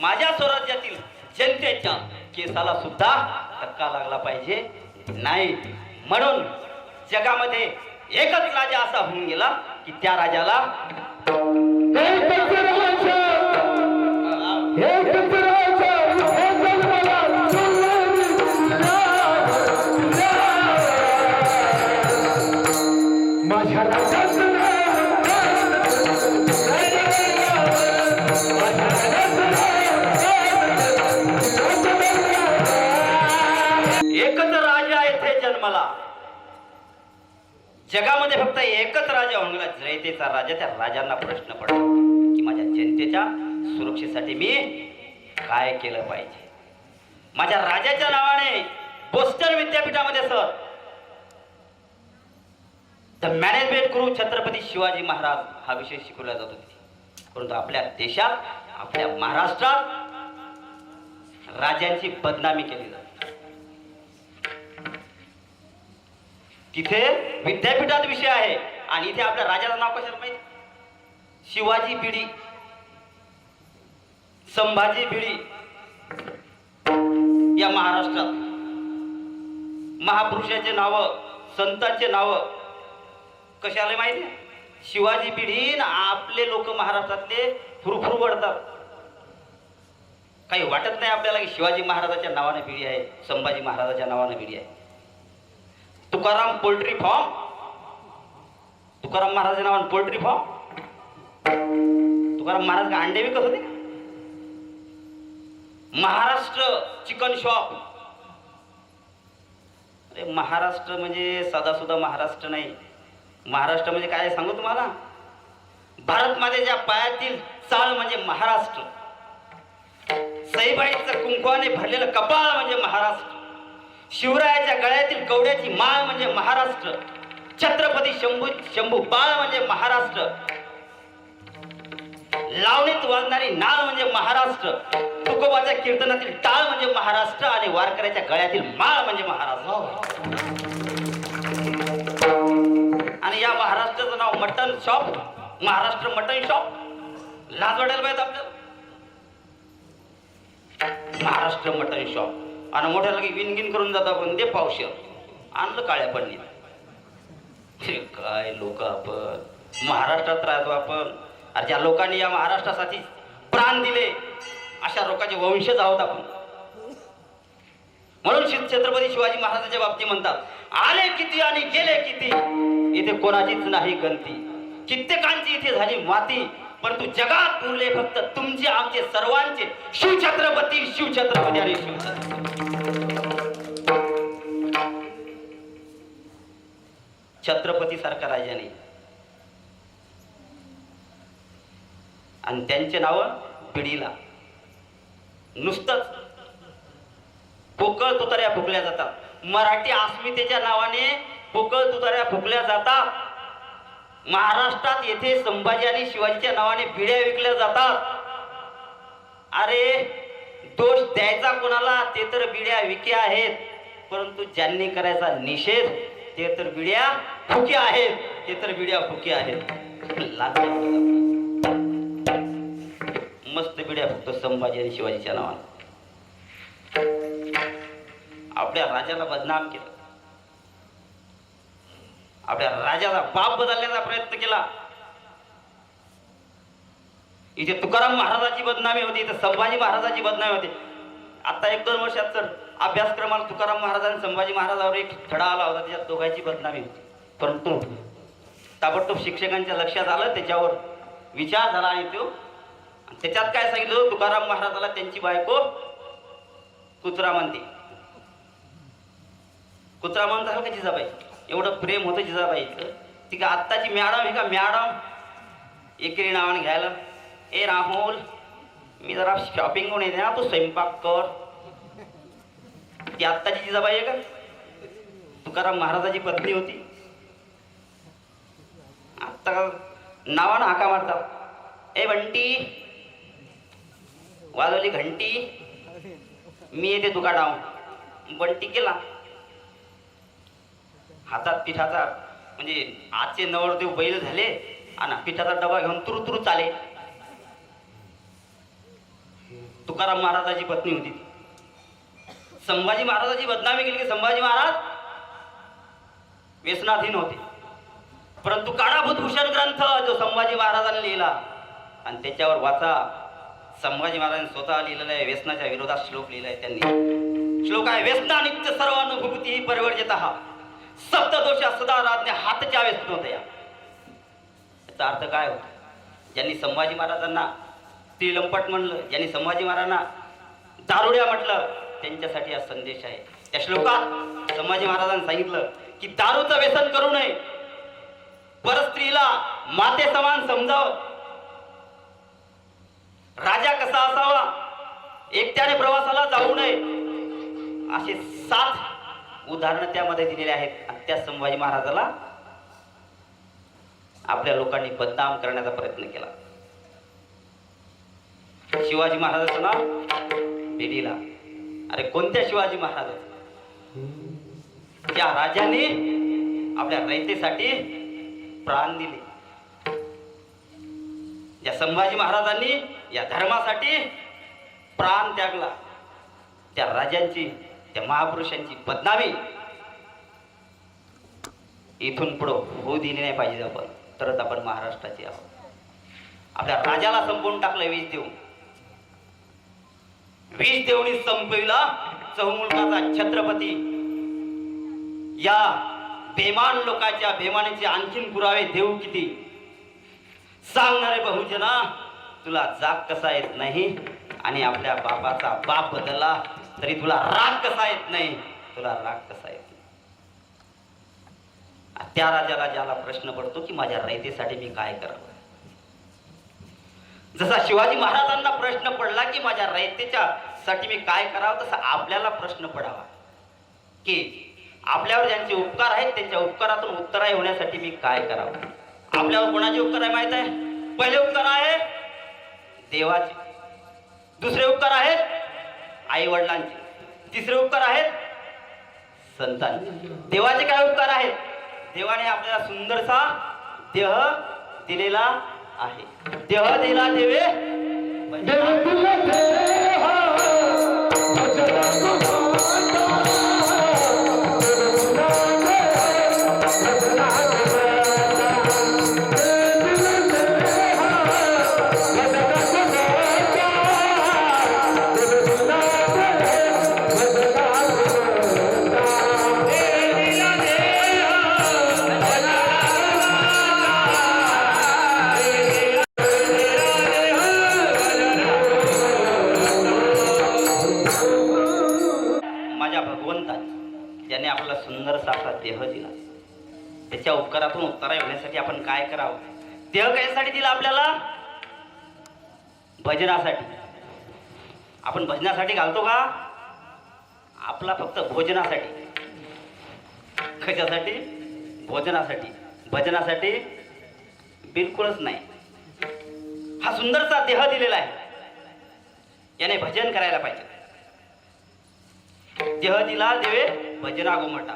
माझ्या स्वराज्यातील जनतेच्या केसाला सुद्धा धक्का लागला पाहिजे नाही. म्हणून जगामध्ये एकच राजा असा होऊन गेला की त्या राजाला जगामध्ये फक्त एकच राजा होणार, जयतेचा राजा. त्या राजांना प्रश्न पडला की माझ्या जनतेच्या सुरक्षेसाठी मी काय केलं पाहिजे. माझ्या राजाच्या नावाने बोस्टन विद्यापीठामध्ये सर द मॅनेजमेंट गुरु छत्रपती शिवाजी महाराज हा विषय शिकवला जातो तिथे. परंतु आपल्या देशात, आपल्या महाराष्ट्रात राजांची बदनामी केली जाते. तिथे विद्यापीठात विषय आहे आणि इथे आपल्या राजाचं नाव कशाला माहिती? शिवाजी बिडी, संभाजी बिडी. या महाराष्ट्रात महापुरुषांचे नाव, संतांचे नाव कशाला माहिती? शिवाजी बिडी. आपले लोक महाराष्ट्रातले फुरफुर वडतात. काही वाटत नाही आपल्याला की शिवाजी महाराजाच्या नावाने बिडी आहे, संभाजी महाराजाच्या नावाने बिडी आहे. तुकाराम पोल्ट्री फार्म, तुकाराम महाराजांच्या नावाने पोल्ट्री फार्म. तुकाराम महाराज का अंडे विकत होते? Maharashtra chicken shop. अरे महाराष्ट्र म्हणजे साधासुद्धा महाराष्ट्र नाही. महाराष्ट्र म्हणजे काय सांगू तुम्हाला? भारत मातेच्या पायातील चाळ म्हणजे महाराष्ट्र. सईबाईचं कुंकवाने भरलेलं कपाळ म्हणजे महाराष्ट्र. शिवरायाच्या गळ्यातील कवड्याची माळ म्हणजे महाराष्ट्र. छत्रपती शंभू बाळ म्हणजे महाराष्ट्र. लावणीत वाजणारी नाळ म्हणजे महाराष्ट्र. तुकोबाच्या कीर्तनातील टाळ म्हणजे महाराष्ट्र आणि वारकऱ्याच्या गळ्यातील माळ म्हणजे महाराष्ट्र. आणि या महाराष्ट्राचं नाव mutton shop, Maharashtra mutton shop. लाज वाटायला पाहिजे आपल्याला. महाराष्ट्र मटन शॉप आणि मोठ्या लगे विनगिन करून जातो आपण. ते पावशे आणलं काळ्या पडणी. काय लोक आपण महाराष्ट्रात राहतो आपण. अरे ज्या लोकांनी या महाराष्ट्रासाठी प्राण दिले अशा लोकांचे वंशज आहोत आपण. म्हणून छत्रपती शिवाजी महाराजांच्या बाबतीत म्हणतात, आले किती आणि गेले किती, इथे कोणाचीच नाही गंती. कित्येकांची इथे झाली माती, परंतु जगात उरले फक्त तुमचे आमचे सर्वांचे शिवछत्रपती, शिवछत्रपती आणि शिवछत्रपती. छत्रपती सारखा राजा नाही. आणि त्यांचे नाव पिढीला नुसतंच पोकळ तुतार्या फुकल्या जातात. मराठी अस्मितेच्या नावाने पोकळ तुतार्या फुकल्या जातात. महाराष्ट्रात येथे संभाजी आणि शिवाजीच्या नावाने बिड्या विकल्या जातात. अरे दोष द्यायचा कोणाला? ते तर बिड्या विक्या आहेत, परंतु ज्यांनी करायचा निषेध ते तर बिड्या फुक्या आहेत. ते तर बिड्या फुक्या आहेत. मस्त बिड्या फुकतो संभाजी आणि शिवाजीच्या नावाने. आपल्या राजाला बदनाम केलं. आपल्या राजाचा बाप बदलण्याचा प्रयत्न केला. इथे तुकाराम महाराजाची बदनामी होती, इथे संभाजी महाराजाची बदनामी होती. आता 1-2 वर्षात तर अभ्यासक्रमाला तुकाराम महाराज आणि संभाजी महाराजावर एक धडा आला होता, त्याच्यात दोघांची बदनामी होती. परंतु ताबडतोब शिक्षकांच्या लक्षात आलं, त्याच्यावर विचार झाला आणि त्याच्यात काय सांगितलं, तुकाराम महाराजाला त्यांची बायको कुत्रा म्हणते. कुत्रा म्हणता का जिजाबाई? एवढं प्रेम होतं जिजाबाईचं. ती का आत्ताची मॅडम आहे का मॅडम? एकेरी नावाने घ्यायला, ए राहुल मी जरा शॉपिंग करून येते ना, तू स्वयंपाक कर. ती आत्ताची जिजाबाई आहे का? तुकाराम महाराजाची पत्नी होती. आत्ता नावानं हाका मारतात, ए बंटी वाजवली घंटी, मी येते तुका डाव. बंटी केला हातात पिठाचा, म्हणजे आजचे नवरदेव बैल झाले आणि पिठाचा डबा घेऊन तुरु तुरु चाले. तुकाराम महाराजाची पत्नी होती. संभाजी महाराजाची बदनामी केली की संभाजी महाराज व्यसनाधीन होते. परंतु काळाभूत भूषण ग्रंथ जो संभाजी महाराजांनी लिहिला आणि त्याच्यावर वाचा, संभाजी महाराजांनी स्वतः लिहिलेला आहे. व्यसनाच्या विरोधात श्लोक लिहिलाय त्यांनी. श्लोक आहे, व्यसना नित्य सर्वानुभूती परिवर्जितः सप्तदोषा सदा राज्ञा हातच्या व्यसनोदया. याचा अर्थ काय होता? ज्यांनी संभाजी महाराजांना त्रिलंपट म्हणलं, ज्यांनी संभाजी महाराजांना दारुड्या म्हटलं, त्यांच्यासाठी हा संदेश आहे. त्या श्लोकात संभाजी महाराजांनी सांगितलं की दारूचं व्यसन करू नये, परस्त्रीला माते समान समजाव, राजा कसा असावा, एकट्याने प्रवासाला जाऊ नये, असे 7 उदाहरणं त्यामध्ये दिलेले आहेत. आणि त्या संभाजी महाराजाला आपल्या लोकांनी बदनाम करण्याचा प्रयत्न केला. शिवाजी महाराजाचं नाव बेडीला. अरे कोणत्या शिवाजी महाराजाचं? त्या राजाने आपल्या रयतेसाठी प्राण दिले, ज्या संभाजी महाराजांनी या धर्मासाठी प्राण त्यागला, त्या राजांची, त्या महापुरुषांची बदनामी इथून पुढे होऊ दिली नाही पाहिजे. आपण तरच आपण महाराष्ट्राचे आहोत. आपल्या राजाला संपवून टाकलं 20 देऊन. 20 देऊनी संपविला चहुमुलकाचा छत्रपती. या बेमान लोकांच्या बेमानीचे आणखीन पुरावे देऊ किती? सांगणारे बहुजना, तुला जाग कसा येत नाही, आणि आपल्या बापाचा बाप बदलला तरी तुला राग कसा येत नाही, तुला राग कसा येत नाही. त्या राजाला ज्याला प्रश्न पडतो की माझ्या रयतेसाठी मी काय करावं, जसा शिवाजी महाराजांना प्रश्न पडला की माझ्या रयतेच्या साठी मी काय करावं, तसा आपल्याला प्रश्न पडावा की आपल्यावर ज्यांचे उपकार आहेत त्यांच्या उपकारातून उत्तराय होण्यासाठी मी काय करावं. आपल्यावर कोणाचे उपकार आहे माहित आहे? पहिले उपकार आहे देवाचे, दुसरे उपकार आहेत आई वडिलांचे, तिसरे उपकार आहेत संतांचे. देवाचे काय उपकार आहेत? देवाने आपल्याला सुंदरसा देह दिलेला आहे. देह दिला देवे ज्याने आपला सुंदरसा असा देह दिला, त्याच्या उपकारातून उत्तराय होण्यासाठी आपण काय करावं? देह कशासाठी दिला आपल्याला? भजनासाठी. आपण भजनासाठी घालतो का? आपला फक्त भोजनासाठी. कशासाठी? भोजनासाठी. भजनासाठी बिलकुलच नाही. हा सुंदरसा देह दिलेला आहे, याने भजन करायला पाहिजे. देह दिला देवे भजना गोमटा.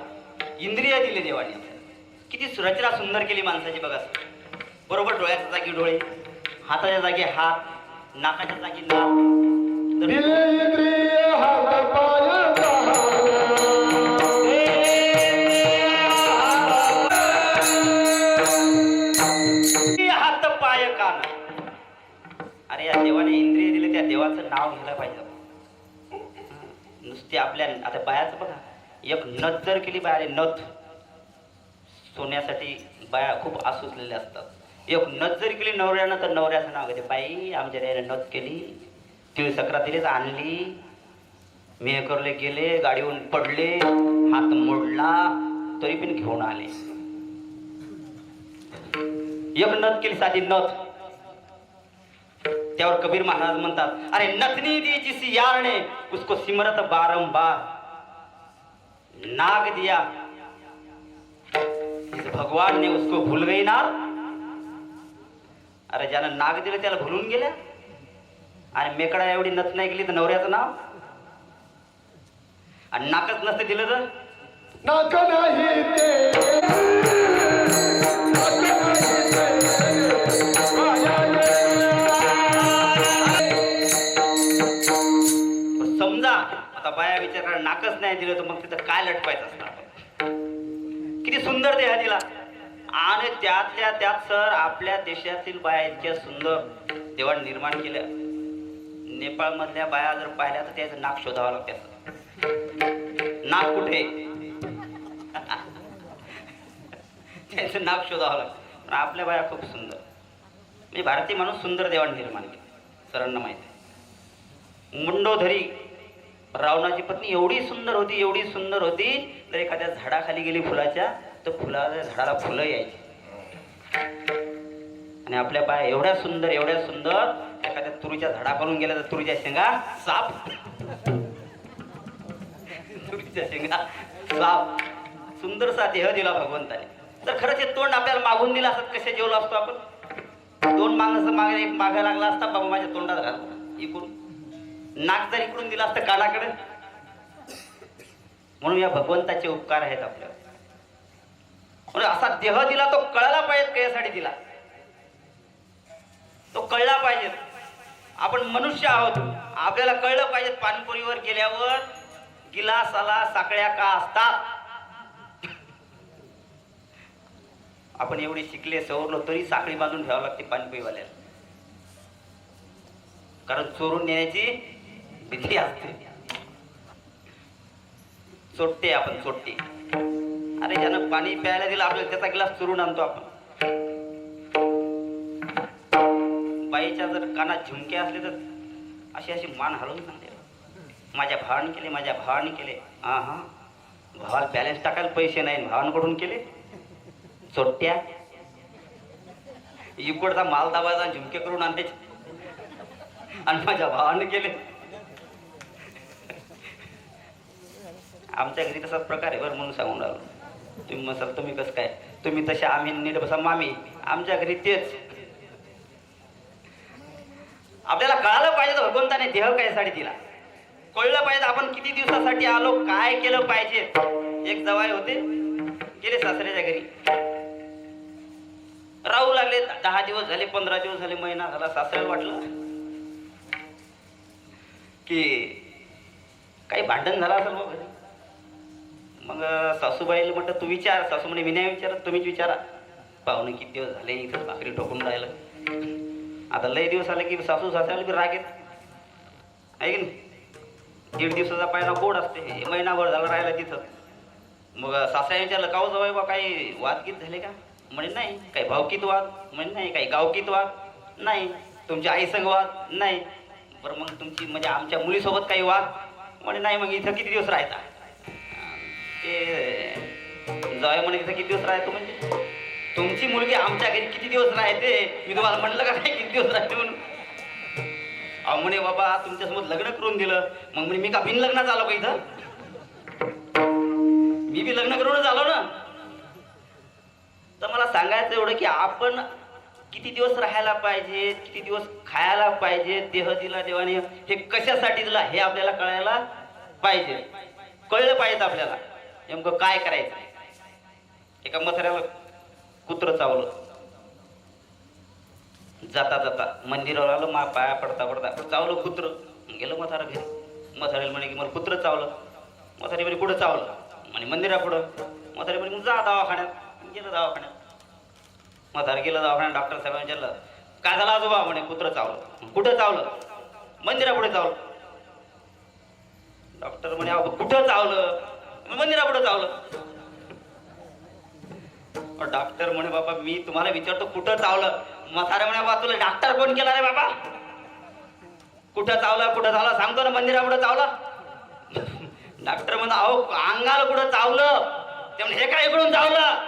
इंद्रिय दिले देवाने. किती रचना सुंदर केली माणसाची बघा. बरोबर डोळ्याच्या जागी डोळे, हाताच्या जागी हात, नाकाच्या जागी नाक. हात पाय कान. अरे या देवाने इंद्रिय दिले, त्या देवाचं नाव घ्यायला पाहिजे. नुसते आपल्या आता बायाचं बघा, एक नथ जर केली बायाने, नथ सोन्यासाठी बाया खूप आसुसलेल्या असतात. एक नथ जर केली नवऱ्यानं तर नवऱ्याचं नाव घेते, बाई आमच्या त्याने नथ केली, तिळ सक्रातीलेच आणली, मेहकरले गेले, गाडीवरून पडले, हात मोडला तरी पण घेऊन आले. एक नथ केली, साधी नथ. त्यावर कबीर महाराज म्हणतात, अरे नथनी दी जिस यार ने उसको सिमरत बारंबार, नाग दिया जिस भगवान ने उसको भूल गई नार. अरे ज्यानं नाग दिलं त्याला भुलून गेल्या. आणि मेकडा एवढी नथ नाही गेली तर नवऱ्याचं नाव, आणि नाकच नसतं दिलं तर नाक नाही. समजा आता बाया विचार करा, नाकच नाही दिलं तर मग तिथं काय लटवायचं असतं आपण. किती सुंदर देह दिला. आणि त्यातल्या त्यात सर आपल्या देशातील बाया इतक्या सुंदर देवाने निर्माण केल्या. नेपाळ मधल्या बाया जर पाहिल्या तर त्याचं नाक शोधावं लागतं. नाक कुठे? त्याचं नाक शोधावं लागतं. पण आपल्या बाया खूप सुंदर, म्हणजे भारतीय माणूस सुंदर देवाने निर्माण केले. सरांना माहिती आहे. मुंडोधरी रावणाची पत्नी एवढी सुंदर होती, एवढी सुंदर होती, तर एखाद्या झाडाखाली गेली फुलाच्या तर झाडाला फुलं यायची. आणि आपल्या पाया एवढ्या सुंदर एखाद्या तुरीच्या झाडाकडून गेल्या तर तुरीच्या शेंगा साप, तुरीच्या शेंगा साप, सुंदरसा देह दिला भगवंताने. तर खरंच हे तोंड आपल्याला मागून दिलं असत, कसे जेवलो असतो आपण. दोन माणसं मागे एक मागे लागला असता, बाबा माझ्या तोंडात घाल इकडून, नाक जर इकडून दिला असतं कानाकडे. म्हणून या भगवंताचे उपकार आहेत आपल्यावर. म्हणून असा देह दिला तो कळायला पाहिजे कशासाठी दिला, तो कळला पाहिजे. आपण मनुष्य आहोत, आपल्याला कळलं पाहिजे पाणीपुरीवर गेल्यावर गिलासाला साखळ्या का असतात. आपण एवढे शिकले सवरलो तरी साखळी बांधून ठेवावं लागते पाणीपुरीवाल्याला, कारण चोरून नेण्याची भीती असते. चोट्टे आपण चोट्टे. अरे ज्यानं पाणी प्यायला दिलं आपल्याला त्याचा गिलास चोरून आणतो आपण. बाईच्या जर कानात झुमके असले तर अशी अशी मान हलवून सांगते, माझ्या भावाने केले, माझ्या भावाने केले. हा हा, भावाला बॅलन्स टाकायला पैसे नाही, भावांकडून केले. चोट्ट्या इकडचा माल दाबायचा झुमके करून आणते आणि माझ्या भावाने केले. आमच्या घरी तसाच प्रकार आहे बरं, म्हणून सांगून राहिलो. तुम्ही मसाल तुम्ही कसं काय, तुम्ही तसे आम्ही नीट बसा मामी, आमच्या घरी तेच. आपल्याला कळालं पाहिजे भगवंताने देह कायसाठी दिला, कळलं पाहिजे आपण किती दिवसासाठी आलो, काय केलं पाहिजे. एक जवाई होते, गेले सासऱ्याच्या घरी, राहू लागले. 10 दिवस झाले, 15 दिवस झाले, महिना झाला. सासऱ्याला वाटलं की काही भांडण झालं असेल मग घरी. मग सासूबाईला म्हटलं तू विचार. सासू म्हणे मी नाही विचारत, तुम्हीच विचारा. पाहुणे किती दिवस झाले इथं भाकरी ठोकून राहिलं. आता लय दिवस आले की सासू सासऱ्याला बी राग येत आहे की नाही. 1.5 दिवसाचा पायला गोड असते, महिनाभर झाला राहिला तिथं. मग सासऱ्याने विचारलं काऊ जवाई बा काही वादगीत झाले का. म्हणे नाही. काही भावकीत वाद. म्हणे नाही. काही गावकीत वाद नाही. तुमच्या आई संग वाद नाही. बरं मग तुमची म्हणजे आमच्या मुलीसोबत काही वाद. म्हणे नाही. मग इथं किती दिवस राहायचा. ते जवाई म्हणे इथं किती दिवस राहायचो म्हणजे तुमची मुलगी आमच्या घरी किती दिवस राहते, मी तुम्हाला म्हटलं का काय किती दिवस राहते म्हणून. अहो म्हणे बाबा तुमच्यासोबत लग्न करून दिलं. मग म्हणे मी का बिन लग्नात आलो का इथं, मी बी लग्न करूनच आलो ना. तर मला सांगायचं एवढं की आपण किती दिवस राहायला पाहिजे, किती दिवस खायला पाहिजे, देह दिला देवाने हे कशासाठी दिला हे आपल्याला कळायला पाहिजे. कळलं पाहिजे आपल्याला नेमकं काय करायचं. एका म्हाताऱ्याला कुत्रं चावलं. जाता जाता मंदिरावर आलं, मा पाया पडता पडता चावलं कुत्रं. गेलं म्हातारा घरी. म्हाताऱ्याला म्हणे की मला कुत्रं चावलं. म्हातारी म्हणे कुठं चावलं. म्हणे मंदिरापुढं. म्हातारी म्हणे मग जा दवाखान्यात. गेलं दवाखान्यात. म्हातारा गेलं दवाखान्यात. डॉक्टर साहेबांनी विचारलं काय झालं आजोबा. म्हणे कुत्रं चावलं. कुठं चावलं. मंदिरापुढे चावलं. डॉक्टर म्हणे अहो कुठं चावलं. मंदिरापुढे चावलं. डॉक्टर म्हणे बाबा मी तुम्हाला विचारतो कुठं चावलं. म्हातारा म्हणे बाबा तुला डॉक्टर कोण केला रे बाबा. कुठं चावलं कुठं चावलं सांगतो ना. मंदिरापुढे चावला. डॉक्टर म्हणा अहो अंगाला कुठं चावलं. ते म्हणे हे काय इकडून चावलं.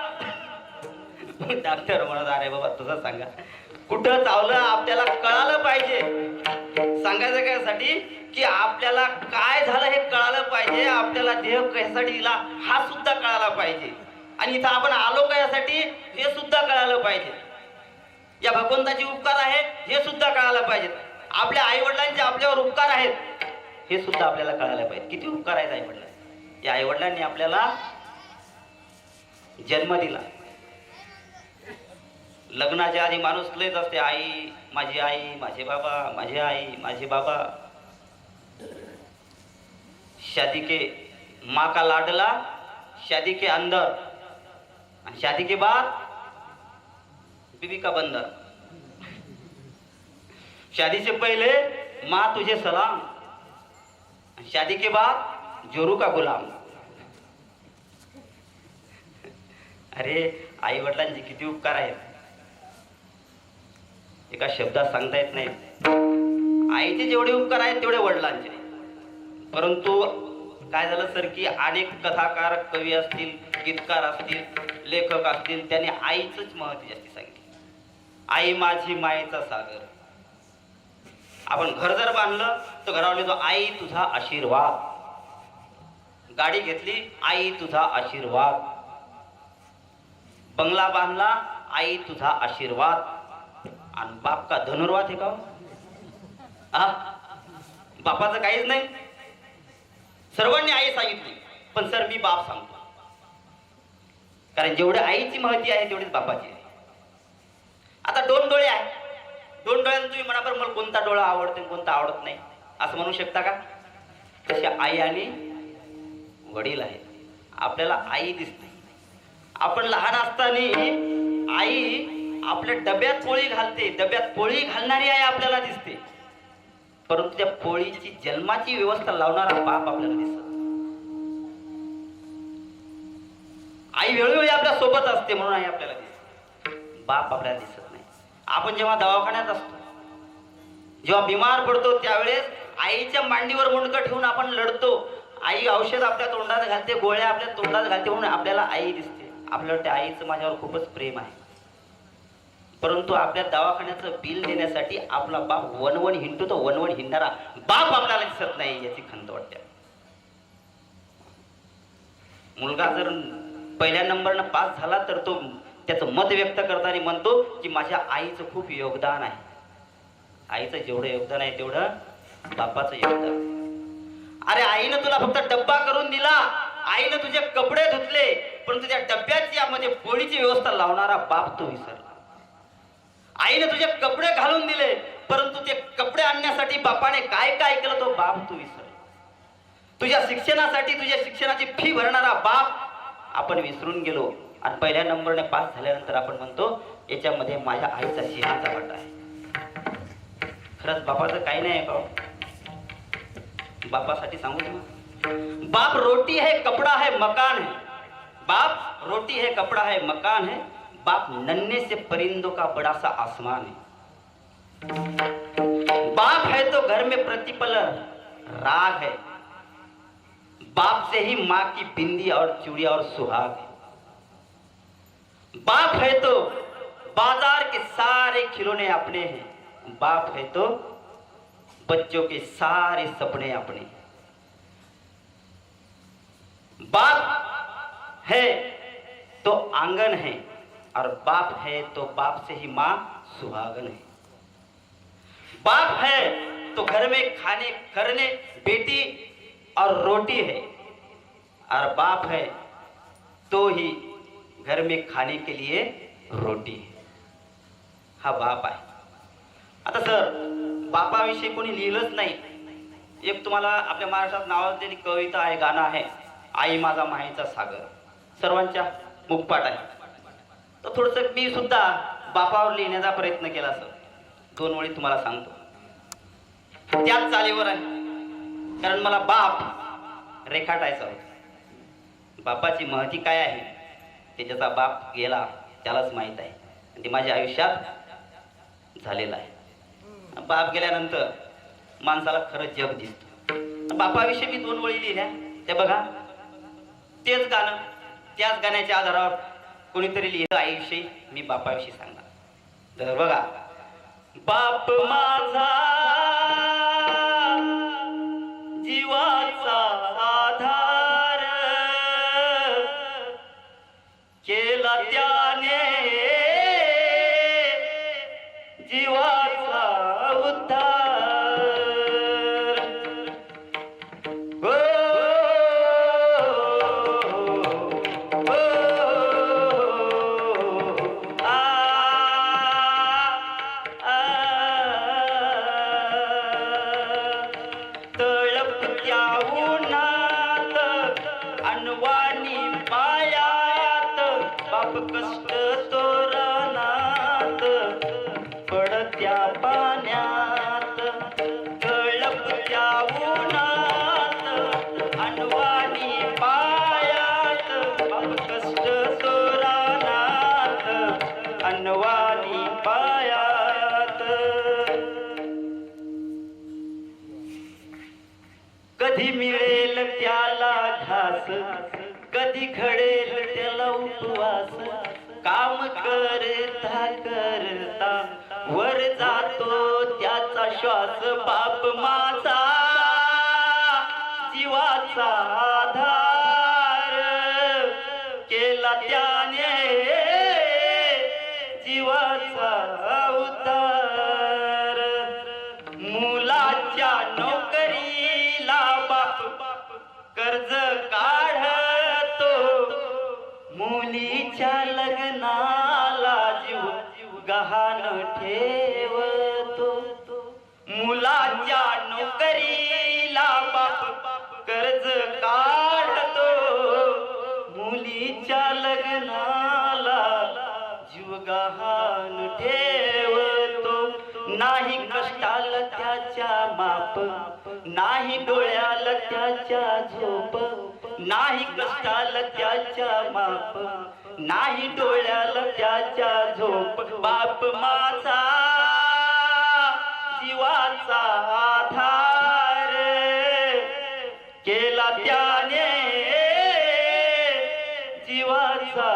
डॉक्टर म्हणत अरे बाबा तुझं सांगा कुठं चावलं. आपल्याला कळालं पाहिजे. सांगायचं कशासाठी की आपल्याला काय झालं हे कळालं पाहिजे. आपल्याला देह कशासाठी दिला हा सुद्धा कळायला पाहिजे. आणि इथं आपण आलो कशासाठी हे सुद्धा कळालं पाहिजे. या भगवंताचे उपकार आहेत हे सुद्धा कळायला पाहिजेत. आपल्या आई वडिलांचे आपल्यावर उपकार आहेत हे सुद्धा आपल्याला कळायला पाहिजे. किती उपकार आहेत आई वडिलांचे. या आई वडिलांनी आपल्याला जन्म दिला. लग्नाच्या आधी माणूस लयच असते आई माझी आई माझे बाबा माझी आई माझे बाबा. शादी के माँ का लाडला शादी के अंदर और शादी के बाद बीवी का बंदर. शादी से पहले माँ तुझे सलाम, शादी के बाद जोरू का गुलाम. अरे आई वडिलांचे किती उपकार आहेत एका शब्दात सांगता येत नाही. आईचे जेवढे उपकार आहेत तेवढे वडिलांचे. परंतु काय झालं सर की अनेक कथाकार कवी असतील गीतकार असतील लेखक असतील त्यांनी आईचंच महत्त्व जास्ती सांगितलं. आई माझी मायेचा सागर. आपण घर जर बांधलं तर घरावर तो आई तुझा आशीर्वाद. गाडी घेतली आई तुझा आशीर्वाद. बंगला बांधला आई तुझा आशीर्वाद. आणि बाप का धनुर्वाद आहे का? बापाचं काहीच नाही. सर्वांनी आई सांगितली पण सर मी बाप सांगतो. कारण जेवढे आईची महती आहे तेवढीच बापाची आहे. आता दोन डोळे आहे. दोन डोळ्यात तुम्ही म्हणा बरं मला कोणता डोळा आवडतो कोणता आवडत नाही असं म्हणू शकता का? तशी आई आणि वडील आहे. आपल्याला आई दिसते. आपण लहान असताना आई आपल्या डब्यात पोळी घालते. डब्यात पोळी घालणारी आई आपल्याला दिसते. परंतु त्या पोळीची जन्माची व्यवस्था लावणारा बाप आपल्याला दिसत. आई वेळोवेळी आपल्या सोबत असते म्हणून आई आपल्याला दिसते. बाप आपल्याला दिसत नाही. आपण जेव्हा दवाखान्यात असतो जेव्हा बिमार पडतो त्यावेळेस आईच्या मांडीवर मुंडकं ठेवून आपण लढतो. आई औषध आपल्या तोंडात घालते गोळ्या आपल्या तोंडात घालते म्हणून आपल्याला आई दिसते. आपल्याला त्या आईचं माझ्यावर खूपच प्रेम आहे. परंतु आपल्या दवाखान्याचं बिल देण्यासाठी आपला बाप वनवन हिंडतो. तो वनवन हिंडणारा बाप आपल्याला दिसत नाही याची खंत वाटते. मुलगा जर पहिल्या नंबरनं पास झाला तर तो त्याचं मत व्यक्त करताना म्हणतो की माझ्या आईचं खूप योगदान आहे. आईचं जेवढं योगदान आहे तेवढं बापाचं योगदान. अरे आईनं तुला फक्त डब्बा करून दिला. आईनं तुझे कपडे धुतले पण तुझ्या डब्याची यामध्ये पोळीची व्यवस्था लावणारा बाप तो विसरला. आईने तुझे कपडे घालून दिले परंतु ते कपडे आणण्यासाठी बापाने काय काय केलं तो बाप तू विसरला. तुझ्या शिक्षणासाठी तुझ्या शिक्षणाची फी भरणारा बाप आपण विसरून गेलो. आणि पहिल्या नंबरने पास झाल्यानंतर आपण म्हणतो याच्यामध्ये माझ्या आईचा सिंहाचा वाटा आहे. खरंच बापाचं काही नाही का? बापासाठी सांगू तुम्हाला बाप रोटी है कपड़ा है मकान है. बाप रोटी है कपड़ा है मकान है. बाप नन्हे से परिंदों का बड़ा सा आसमान है. बाप है तो घर में प्रतिपल राग है. बाप से ही माँ की बिंदी और चूड़िया और सुहाग है. बाप है तो बाजार के सारे खिलौने अपने हैं. बाप है तो बच्चों के सारे सपने अपने. बाप है तो आंगन है और बाप है तो बाप से ही माँ सुहागन है. बाप है तो घर में खाने करने बेटी और रोटी है और बाप है तो ही घर में खाने के लिए रोटी है. हा बाप आहे. आता सर बापाविषयी कोणी लिहिलंच नाही. एक तुम्हाला आपल्या महाराष्ट्रात नावाजलेली कविता आहे गाणं आहे आई माझा मायेचा सागर. सर्वांच्या मुखपाठ आहे. तर थोडंसं मी सुद्धा बापावर लिहिण्याचा प्रयत्न केला सर. 2 ओळी तुम्हाला सांगतो त्याच चालीवर आहे. कारण मला बाप रेखाटायचा होता. बापाची महती काय आहे ते ज्याचा बाप गेला त्यालाच माहीत आहे. आणि ते माझ्या आयुष्यात झालेलं आहे. बाप गेल्यानंतर माणसाला खरं जग दिसतं. बापाविषयी मी 2 ओळी लिहिल्या. ते बघा तेच गाणं त्याच गाण्याच्या आधारावर कोणीतरी लिहिलं आईविषयी. मी बापाविषयी सांगणार. तर बघा बाप माझा जीवाचा आधार केला त्याने जीवाचा उद्धार. कष्ट तोरणात पडत्या पाण्यात तळपत्या उन्हात अनवाणी पायात. बाप कष्ट तोरणात अनवाणी पायात. कधी मिळेल त्याला घास कधी घडेल त्याला उपवास. काम करता करता वर जातो त्याचा श्वास बाप माझा जीवाचा आधार केला त्याने जीवाचा उद्धार मुलाच्या नोकरीला बाप कर्ज काढतो मुलीच्या लग्नाला जीव गहाण ठेवतो मुलाच्या नोकरीला बाप कर्ज काढतो मुलीच्या लग्नाला जीव गहाण ठेवतो नाही कष्टाला त्याच्या माप नाही डोळ्याला त्याच्या झोप नाही कष्टाला त्याच्या माप नाही डोळ्याला त्याच्या झोप बाप माझा जीवाचा आधार केला त्याने जीवाचा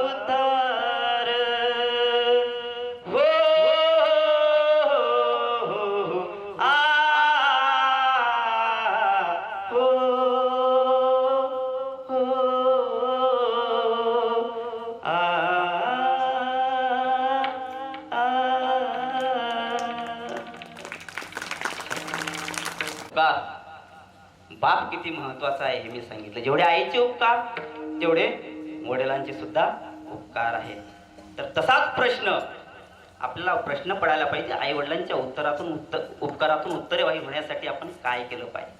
उद्धार हो आ हो बाप किती महत्वाचा आहे हे मी सांगितलं. जेवढे आईचे उपकार तेवढे वडिलांचे सुद्धा उपकार आहेत. तर तसाच प्रश्न आपल्याला प्रश्न पडायला पाहिजे, आई वडिलांच्या उपकारातून उत्तरे वाही होण्यासाठी आपण काय केलं पाहिजे.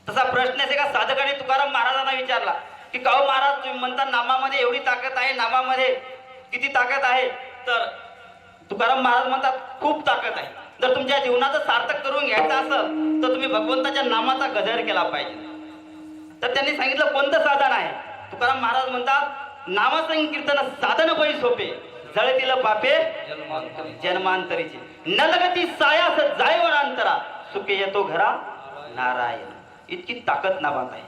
तसा प्रश्न एका साधकाने तुकाराम महाराजांना विचारला की काहो महाराज, तुम्ही म्हणता नामामध्ये एवढी ताकद आहे, नामामध्ये किती ताकद आहे? तर तुकाराम महाराज म्हणतात खूप ताकद आहे. जर तुमच्या जीवनाचं सार्थक करून घ्यायचं असेल तर तुम्ही भगवंताच्या नामाचा गजर केला पाहिजे. तर त्यांनी सांगितलं कोणतं साधन आहे? तुकाराम महाराज म्हणतात नामसंकीर्तन साधन पै सोपे जळतील पापे जन्मांतरीचे न लगती सायास जाय वनांतरा सुखे येतो घरा नारायण. इतकी ताकद नामात आहे.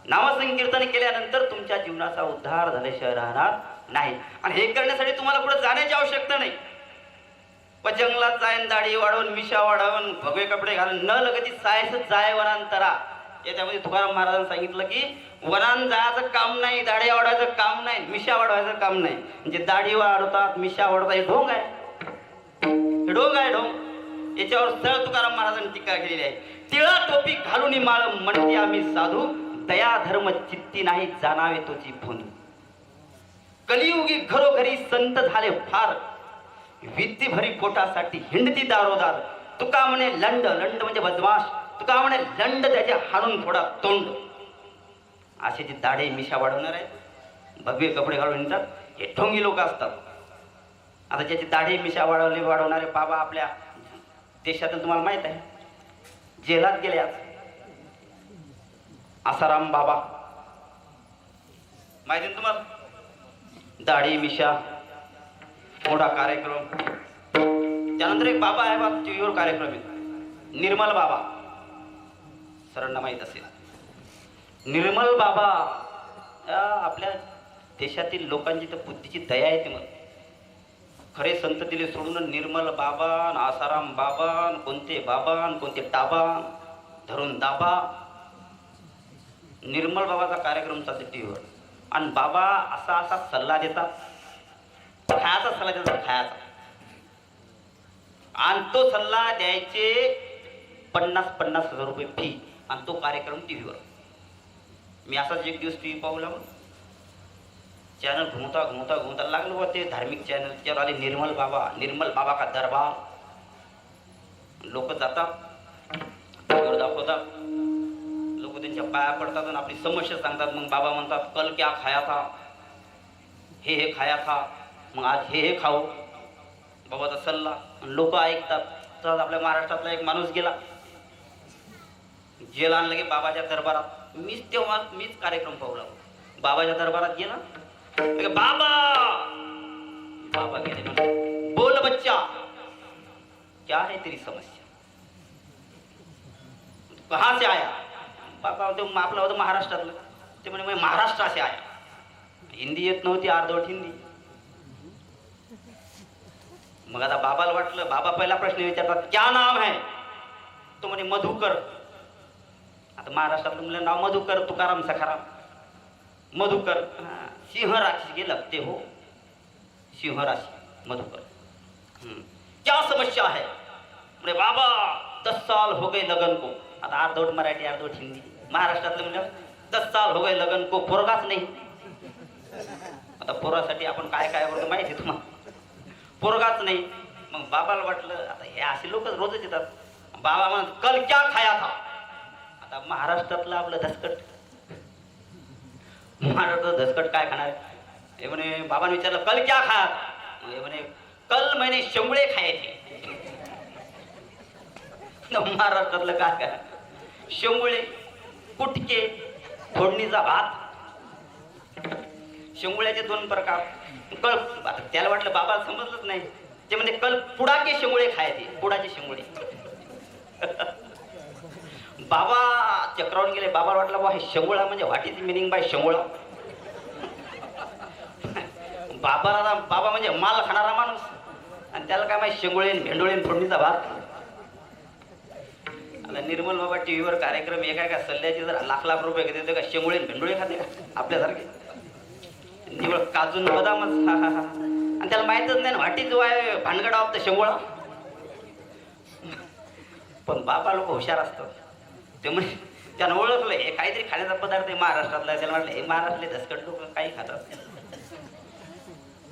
नामसंकीर्तन केल्यानंतर तुमच्या जीवनाचा उद्धार झाल्याशिवाय राहणार नाही. आणि हे करण्यासाठी तुम्हाला पुढे जाण्याची आवश्यकता नाही. पण जंगलात जाईन दाढी वाढवून मिशा वाढवून भगवे कपडे घालून न लगती सायस जाय वनांतरा. याच्यामध्ये तुकाराम महाराजांनी सांगितलं की वनान जायचं काम नाही, दाढी वाढवायचं काम नाही, मिशा वाढवायचं काम नाही. म्हणजे दाढी वाढवतात मिशा वाढवतात हे ढोंग आहे, हे ढोंग आहे ढोंग. याच्यावर सरळ तुकाराम महाराजांनी टीका केलेली आहे. तिळा टोपी घालून माळ म्हणते आम्ही साधू दया धर्म चित्ती नाही जाणावे तोची भोंदू. कलियुगी घरोघरी संत झाले फार विद्ती भरी पोटासाठी हिंडती दारोदार. तुका म्हणे लंड, लंड म्हणजे बदमाश. तुका म्हणे लंड त्याचे हाणून थोडा तोंड. असे जे दाढे मिशा वाढवणार आहेत, भगवे कपडे घालून हिंडतात, हे ढोंगी लोक असतात. आता ज्याचे दाढे मिशा वाढवणारे बाबा आपल्या देशातून तुम्हाला माहित आहे, जेलात गेले आज. आसाराम बाबा माहिती आहे तुम्हाला? दाढी मिशा मोठा कार्यक्रम. त्यानंतर एक बाबा आहे बा, टीव्हीवर कार्यक्रम आहे, निर्मल बाबा. सरांना माहीत असेल निर्मल बाबा. आपल्या देशातील लोकांची तर बुद्धीची दया येते. मग खरे संत दिले सोडून निर्मल बाबा, आसाराम बाबा, कोणते बाबा, कोणते टाबा धरून दाबा. निर्मल बाबाचा कार्यक्रम चालतो टीव्हीवर. आणि बाबा असा असा सल्ला देतात, खायचा सल्ला देतात, खायचा. आणि तो सल्ला द्यायचे 50,000 रुपये फी. आणि तो कार्यक्रम टीव्हीवर. मी असाच एक दिवस टीव्ही पाहू लागलो. चॅनल घुमता घुमता घुमता लागलो बा ते धार्मिक चॅनल. त्याच्यावर आले निर्मल बाबा का दरबार. लोक जातात, दाखवतात, लोक त्यांच्या पाया पडतात आणि आपली समस्या सांगतात. मग बाबा म्हणतात कल क्या खाया था, हे खाया था, मग आज हे खाऊ. बाबाचा सल्ला लोक ऐकतात. तर आपल्या महाराष्ट्रातला एक माणूस गेला, जेल आणलं की बाबाच्या दरबारात. मीच कार्यक्रम पाहू लागलो. बाबाच्या दरबारात गेला, बाबा बाबा गेले म्हणजे बोल बच्चा क्या है तेरी समस्या, कहाँ से आया? बाबा आपला होतं महाराष्ट्रातलं. ते म्हणे मैं महाराष्ट्र से आया. हिंदी येत नव्हती, अर्धवट हिंदी. मग आता बाबाला वाटलं, बाबा पहिला प्रश्न विचारतात, क्या नाम है? तो म्हणे मधुकर. आता महाराष्ट्रात मुलं नाव मधुकर, तुकाराम सखाराम. मधुकर. सिंह राशि के लगते हो. सिंह राशि मधुकर. क्या समस्या है? म्हणे बाबा 10 साल हो गए लगन को. आता अर्धवट मराठी अर्धवट हिंदी. महाराष्ट्रातलं म्हणजे 10 साल हो गए लगन को, पोरगाच नाही. आता पोरासाठी आपण काय काय करतो माहिती तुम्हाला, पोरगाच नाही. मग बाबाला वाटलं आता हे असे लोक रोजच येतात. बाबा म्हणत कल क्या खाया था. आता महाराष्ट्रातलं आपलं धसकट, महाराष्ट्रात धसकट काय खाणार. हे म्हणे बाबाने विचारलं कल क्या खाया था. हे म्हणे कल मैंने शेंगुळे खाये थे. महाराष्ट्रातलं काय काय, शेंगुळे, कुटके, फोडणीचा भात. शेंगुळ्याचे 2 प्रकार. कल, त्याला वाटलं बाबाला समजलंच नाही. ते म्हणजे कल पुडाके शेंगुळे खायचे, पुडाचे शेंगुळे. बाबा चक्रावून गेले. बाबाला वाटलं बा हे शेंगुळा म्हणजे व्हॉट इज मिनिंग बाय शेंगुळा. बाबा म्हणजे माल खाणारा माणूस आणि त्याला काय माहिती शेंगुळे भेंडोळे फोडणीचा भात. आता निर्मल बाबा टीव्हीवर कार्यक्रम एका एका सल्ल्याचे जर लाख लाख रुपये घेते का शेंगुळे भेंडोळे खाते का आपल्यासारखे. निवळ काजून बदामच. आणि त्याला माहितच नाही व्हॉट इज वाय भानगड ऑफ द शेंगुळा. पण बाबा लोक हुशार असतात. त्यामुळे त्यानं ओळखलं हे काहीतरी खाण्याचा पदार्थ आहे महाराष्ट्रातला. त्याला म्हटलं हे महाराष्ट्रातले धसकट लोक काही खातात.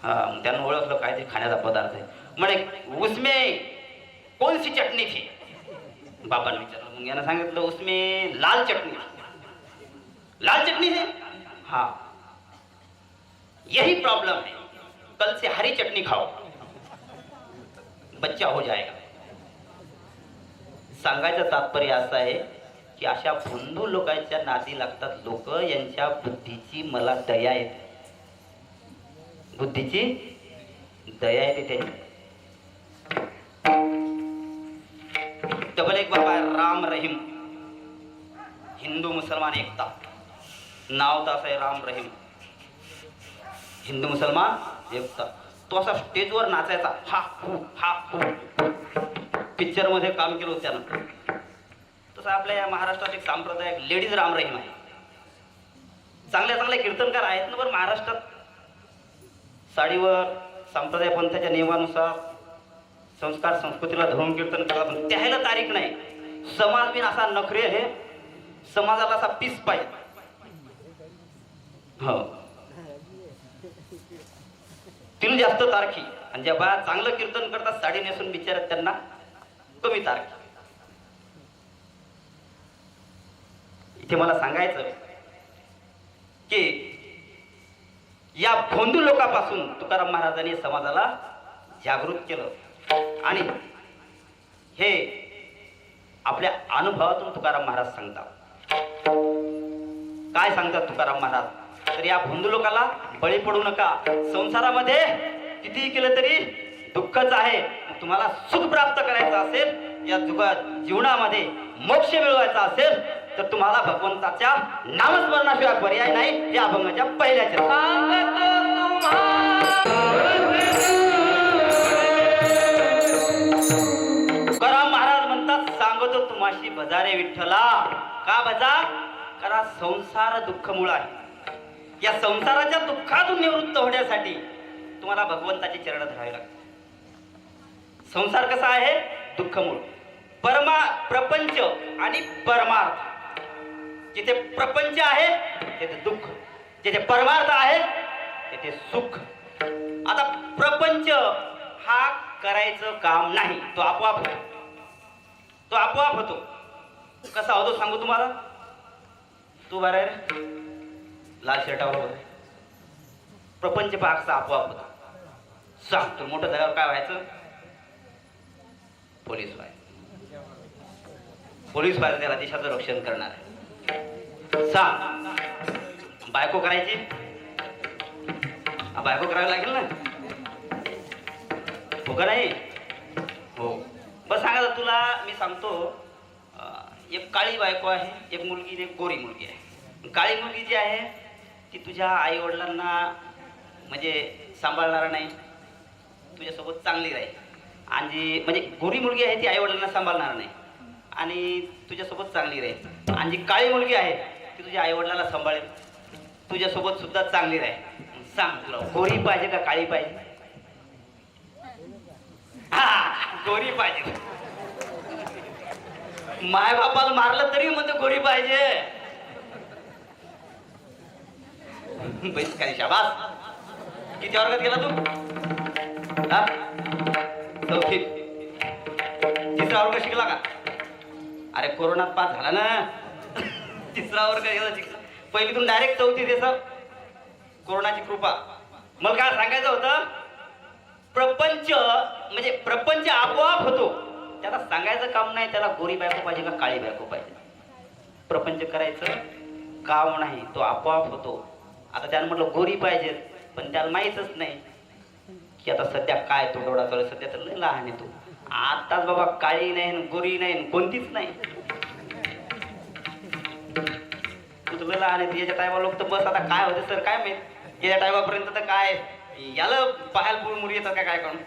मग त्यानं ओळखलं काहीतरी खाण्याचा पदार्थ आहे. म्हणे उसमे कौन सी चटणी थी. बाबाने विचारलं. मग यानं सांगितलं उसमे लाल चटणी. लाल चटणी है. हाँ यही प्रॉब्लम है, कल से हरी चटणी खाओ, बच्चा हो जाएगा. सांगायचं तात्पर्य असं आहे की अशा बंधू लोकांच्या नादी लागतात लोक. यांच्या बुद्धीची मला दया येते, बुद्धीची दया येते त्यांची. डबल एक बाबा राम रहीम, हिंदू मुसलमान एकता. नाव तर असं आहे राम रहीम, हिंदू मुसलमान एकता. तो असा स्टेजवर नाचायचा. हा हू हा हू. पिक्चर मध्ये काम केलं होतं त्यानं. तसं आपल्या या महाराष्ट्रात एक सांप्रदायिक लेडीज राम रहीम आहे. चांगल्या चांगल्या कीर्तनकार आहेत ना बरं महाराष्ट्रात. साडीवर संप्रदाय पंथाच्या नियमानुसार संस्कार संस्कृतीला धरून कीर्तन करतात. पण त्याला तारीख नाही. समाज बिन असा नखरे आहे, समाजाला असा पीस पाहिजे. हो तिला जास्त तारखी. आणि ज्या बाया चांगलं कीर्तन करतात साडी नेसून बिचारात त्यांना कमी तारखी. इथे मला सांगायचं की या भोंदू लोकांपासून तुकाराम महाराजांनी समाजाला जागृत केलं. आणि हे आपल्या अनुभवातून तुकाराम महाराज सांगतात. काय सांगतात तुकाराम महाराज. तर या भोंदू लोकाला बळी पडू नका. संसारामध्ये कितीही केलं तरी दुःखच आहे. तुम्हाला सुख प्राप्त करायचं असेल, या जीवनामध्ये मोक्ष मिळवायचा असेल तर तुम्हाला भगवंताच्या नामस्मरणाशिवाय पर्याय नाही. हे अभंगाच्या पहिल्याचे तुकाराम महाराज म्हणतात, सांगतो तुम्हाशी बजारे विठ्ठला. का बजा? कारण संसार दुःखमूळ आहे. या संसाराच्या दुःखातून निवृत्त होण्यासाठी तुम्हाला भगवंताचे चरण धरावे लागतात. संसार कसा आहे? दुःखमूळ. प्रपंच आणि परमार्थ. जिथे प्रपंच आहे तिथे दुःख, जिथे परमार्थ आहे तिथे सुख. आता प्रपंच हा करायचं काम नाही, तो आपोआप होतो. तो आपोआप होतो. कसा होतो सांगू तुम्हाला. तू बरं आहे लाल शर्टावर प्रपंच पाकचा आपोआप होता. सांग तू मोठं झाल्यावर काय व्हायचं? पोलीस व्हायचं. पोलीस व्हायचं, त्याला देशाचं रक्षण करणार आहे. सांग बायको करायची. बायको करावी लागेल ना, हो का नाही? हो. बस सांगा तुला मी सांगतो. एक काळी बायको आहे, एक मुलगी, एक गोरी मुलगी आहे. काळी मुलगी जी आहे ती तुझ्या आई वडिलांना म्हणजे सांभाळणार नाही, तुझ्यासोबत चांगली राहील. आणि म्हणजे गोरी मुलगी आहे ती आई वडिलांना सांभाळणार नाही आणि तुझ्यासोबत चांगली राहील. आणि जी काळी मुलगी आहे ती तुझ्या आई वडिलांना सांभाळेल, तुझ्यासोबत सुद्धा चांगली राहील. सांग तुला गोरी पाहिजे का काळी पाहिजे? हा, गोरी पाहिजे. माय बापाला मारलं तरी म्हणतो गोरी पाहिजे. पैसे काय शाबास. किती वर्गात गेला तू? हा, चौथीत. तिसरा वर्ग शिकला का? अरे कोरोनात पास झाला ना. तिसरा वर्ग गेला शिकला. पहिलीतून डायरेक्ट चौथीत येतं. कोरोनाची कृपा. मला काय सांगायचं होतं, प्रपंच म्हणजे प्रपंच आपोआप होतो. त्याला सांगायचं काम नाही त्याला गोरी बायको पाहिजे का काळी बायको पाहिजे. प्रपंच करायचं काम नाही, तो आपोआप होतो. आता त्यानं म्हटलं गोरी पाहिजे, पण त्याला माहीतच नाही की आता सध्या काय तोडोडा चालू. सध्या तर लय लहान आहे तू. आताच बाबा काळी नाही गोरी नाही कोणतीच नाही. तू तर लहान आहे. याच्या टायमाला लोक तर बस आता काय होते सर काय माहित. याच्या टायमापर्यंत तर काय याला पाहायला मुली येतात काय करून.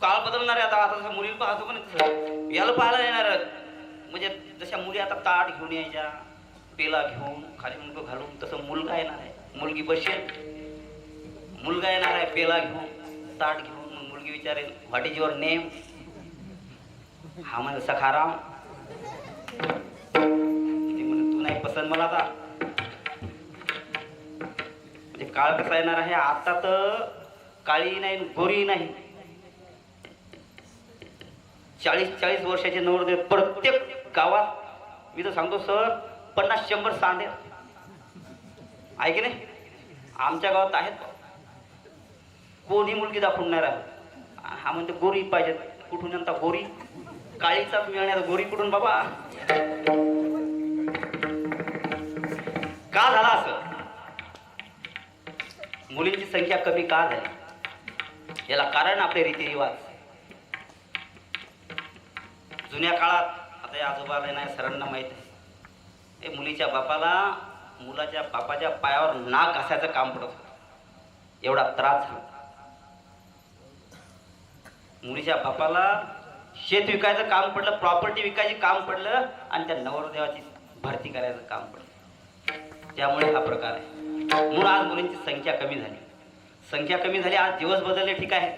काळ बदलणार आहे आता. आता मुलीला पाहतो पण याला पाहायला येणार. म्हणजे जशा मुली आता ताट घेऊन यायच्या, पेला घेऊन खाली मुलगा घालून, तसं मुलगा येणार आहे. मुलगी बसेल, मुलगा येणार आहे पेला घेऊन ताट घेऊन. मग मुलगी विचारेल व्हॉट इज युअर नेम. हा म्हणजे सखाराम. ती म्हणे तू नाही पसंत मला. आता म्हणजे काळ कसा येणार आहे आता तर काळी नाही गोरी नाही. 40-40 वर्षाचे नवरदेव प्रत्येक गावात. मी तर सांगतो सर 50-100 सांधे आहे की नाही. आमच्या गावात आहेत. कोणी मुलगी दाखवून नाही राहिला. हा म्हणते गोरी पाहिजे. कुठून आणता गोरी? काळीचाच मिळणार गोरी कुठून बाबा. का झाला असं? मुलींची संख्या कमी का झाली? याला कारण आपले रीतिरिवाज. जुन्या काळात आता या आजोबाला नाही सरांना माहित आहे, हे मुलीच्या बापाला मुलाच्या बापाच्या पायावर नाक घासायचं काम पडत होतं. एवढा त्रास झाला. मुलीच्या बापाला शेत विकायचं काम पडलं, प्रॉपर्टी विकायचं काम पडलं आणि त्या नवरदेवाची भरती करायचं काम पडलं. त्यामुळे हा प्रकार आहे. म्हणून आज मुलींची संख्या कमी झाली. संख्या कमी झाली. आज दिवस बदलले ठीक आहे.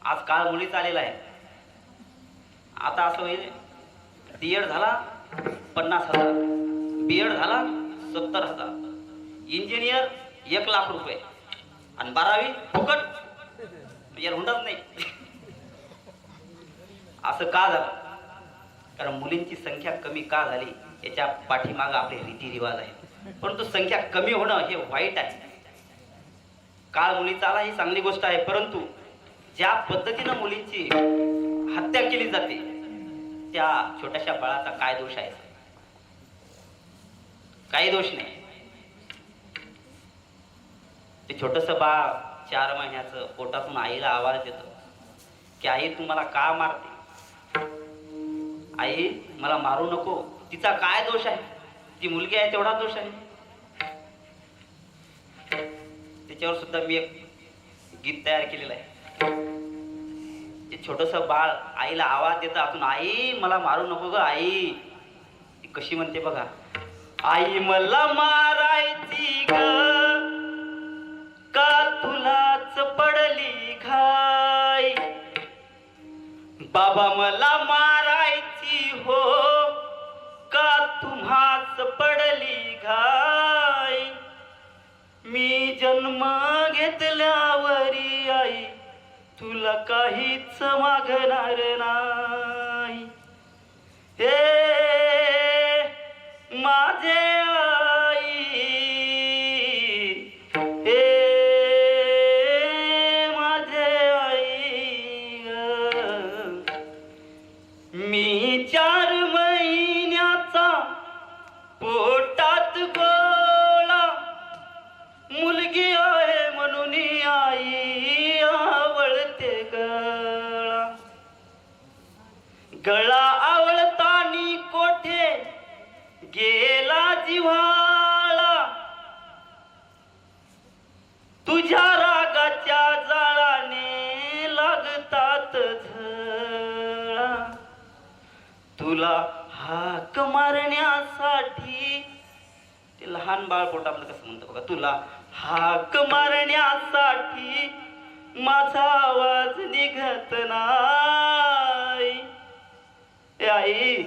आज काळ मुलीचा आलेला आहे. आता असं होईल डीएड झाला 50,000, बीएड झाला 70,000, इंजिनियर 1,00,000 रुपये आणि 12वी फुकट. यार हुंडत नाही. असं का झालं? कारण मुलींची संख्या कमी का झाली याच्या पाठीमागं आपले रीतिरिवाज आहेत. परंतु संख्या कमी होणं हे वाईट आहे. काळ मुलीचा आला ही चांगली गोष्ट आहे. परंतु ज्या पद्धतीनं मुलींची हत्या केली जाते त्या छोट्याशा बाळाचा काय दोष आहे? काही दोष नाही. ते छोटस बाळ 4 महिन्याचं पोटातून आईला आवाज देतं की आई तू मला का मारते? आई मला मारू नको. तिचा काय दोष आहे? ती मुलगी आहे तेवढा दोष आहे. त्याच्यावर सुद्धा मी एक गीत तयार केलेलं आहे. ते छोटस बाळ आईला आवाज देतं आतून, आई मला मारू नको ग आई. ती कशी म्हणते बघा, आई मला मारायची ग का तुलाच पडली घाई. बाबा मला मारायची हो का तुम्हाच पडली घाई. मी जन्म घेतल्यावरी आई तुला काहीच मागणार नाही. हे माझे आई, हे माझे आई ग. मी 4 महिन्याचा पोटात गोळा, मुलगी आहे म्हणून आई आवळते गळा. गळा आवळतानी कोठे गेला जिव्हाळा. तुझ्या रागाच्या जाळाने लागतात तुला हाक मारण्यासाठी, ते लहान बाळ पोटातलं कसं म्हणतं बघा, तुला हाक मारण्यासाठी माझा आवाज निघत नाही. ए आई,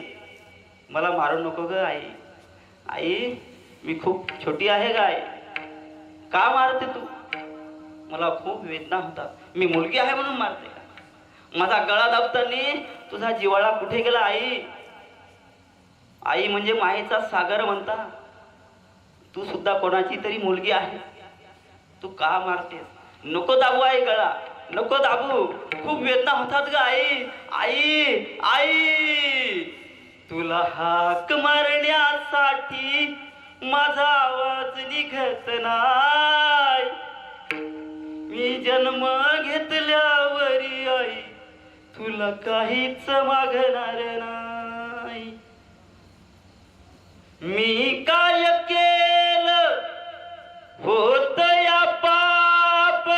मला मारू नको ग आई. आई, मी खूप छोटी आहे गाय, का मारते तू? मला खूप वेदना होता. मी मुलगी आहे म्हणून मारते का? माझा गळा दाबताना तुझा जिव्हाळा कुठे गेला आई? आई म्हणजे मायेचा सागर म्हणता. तू सुद्धा कोणाची तरी मुलगी आहे, तू का मारतेस? नको दाबू आई गळा, नको दाबू, खूप वेदना होतात ग आई. आई आई, तुला हाक मारण्यासाठी माझा आवाज निघत नाही. मी जन्म घेतल्यावरी आई तुला काहीच मागणार नाही. मी काय केलं होत या पाप,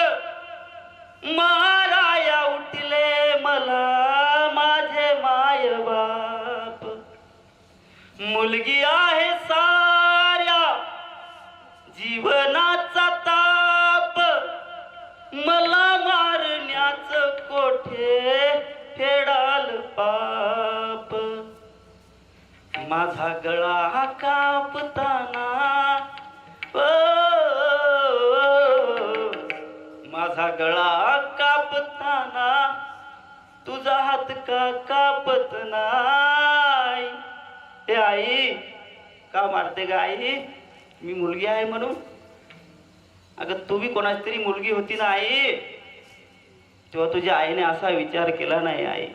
माराया उठले मला माझे माय बाप. मुलगी आहे साऱ्या जीवनाचा ताप, मला मारण्याचं कोठे फेडाल पाप. माझा गळा कापताना, माझा गळा कापताना तुझा हात का कापत नाही. हे आई, का मारते ग आई? मी मुलगी आहे म्हणून? अगं तू बी कोणाची तरी मुलगी होती ना आई, तेव्हा तुझ्या आईने असा विचार केला नाही आई,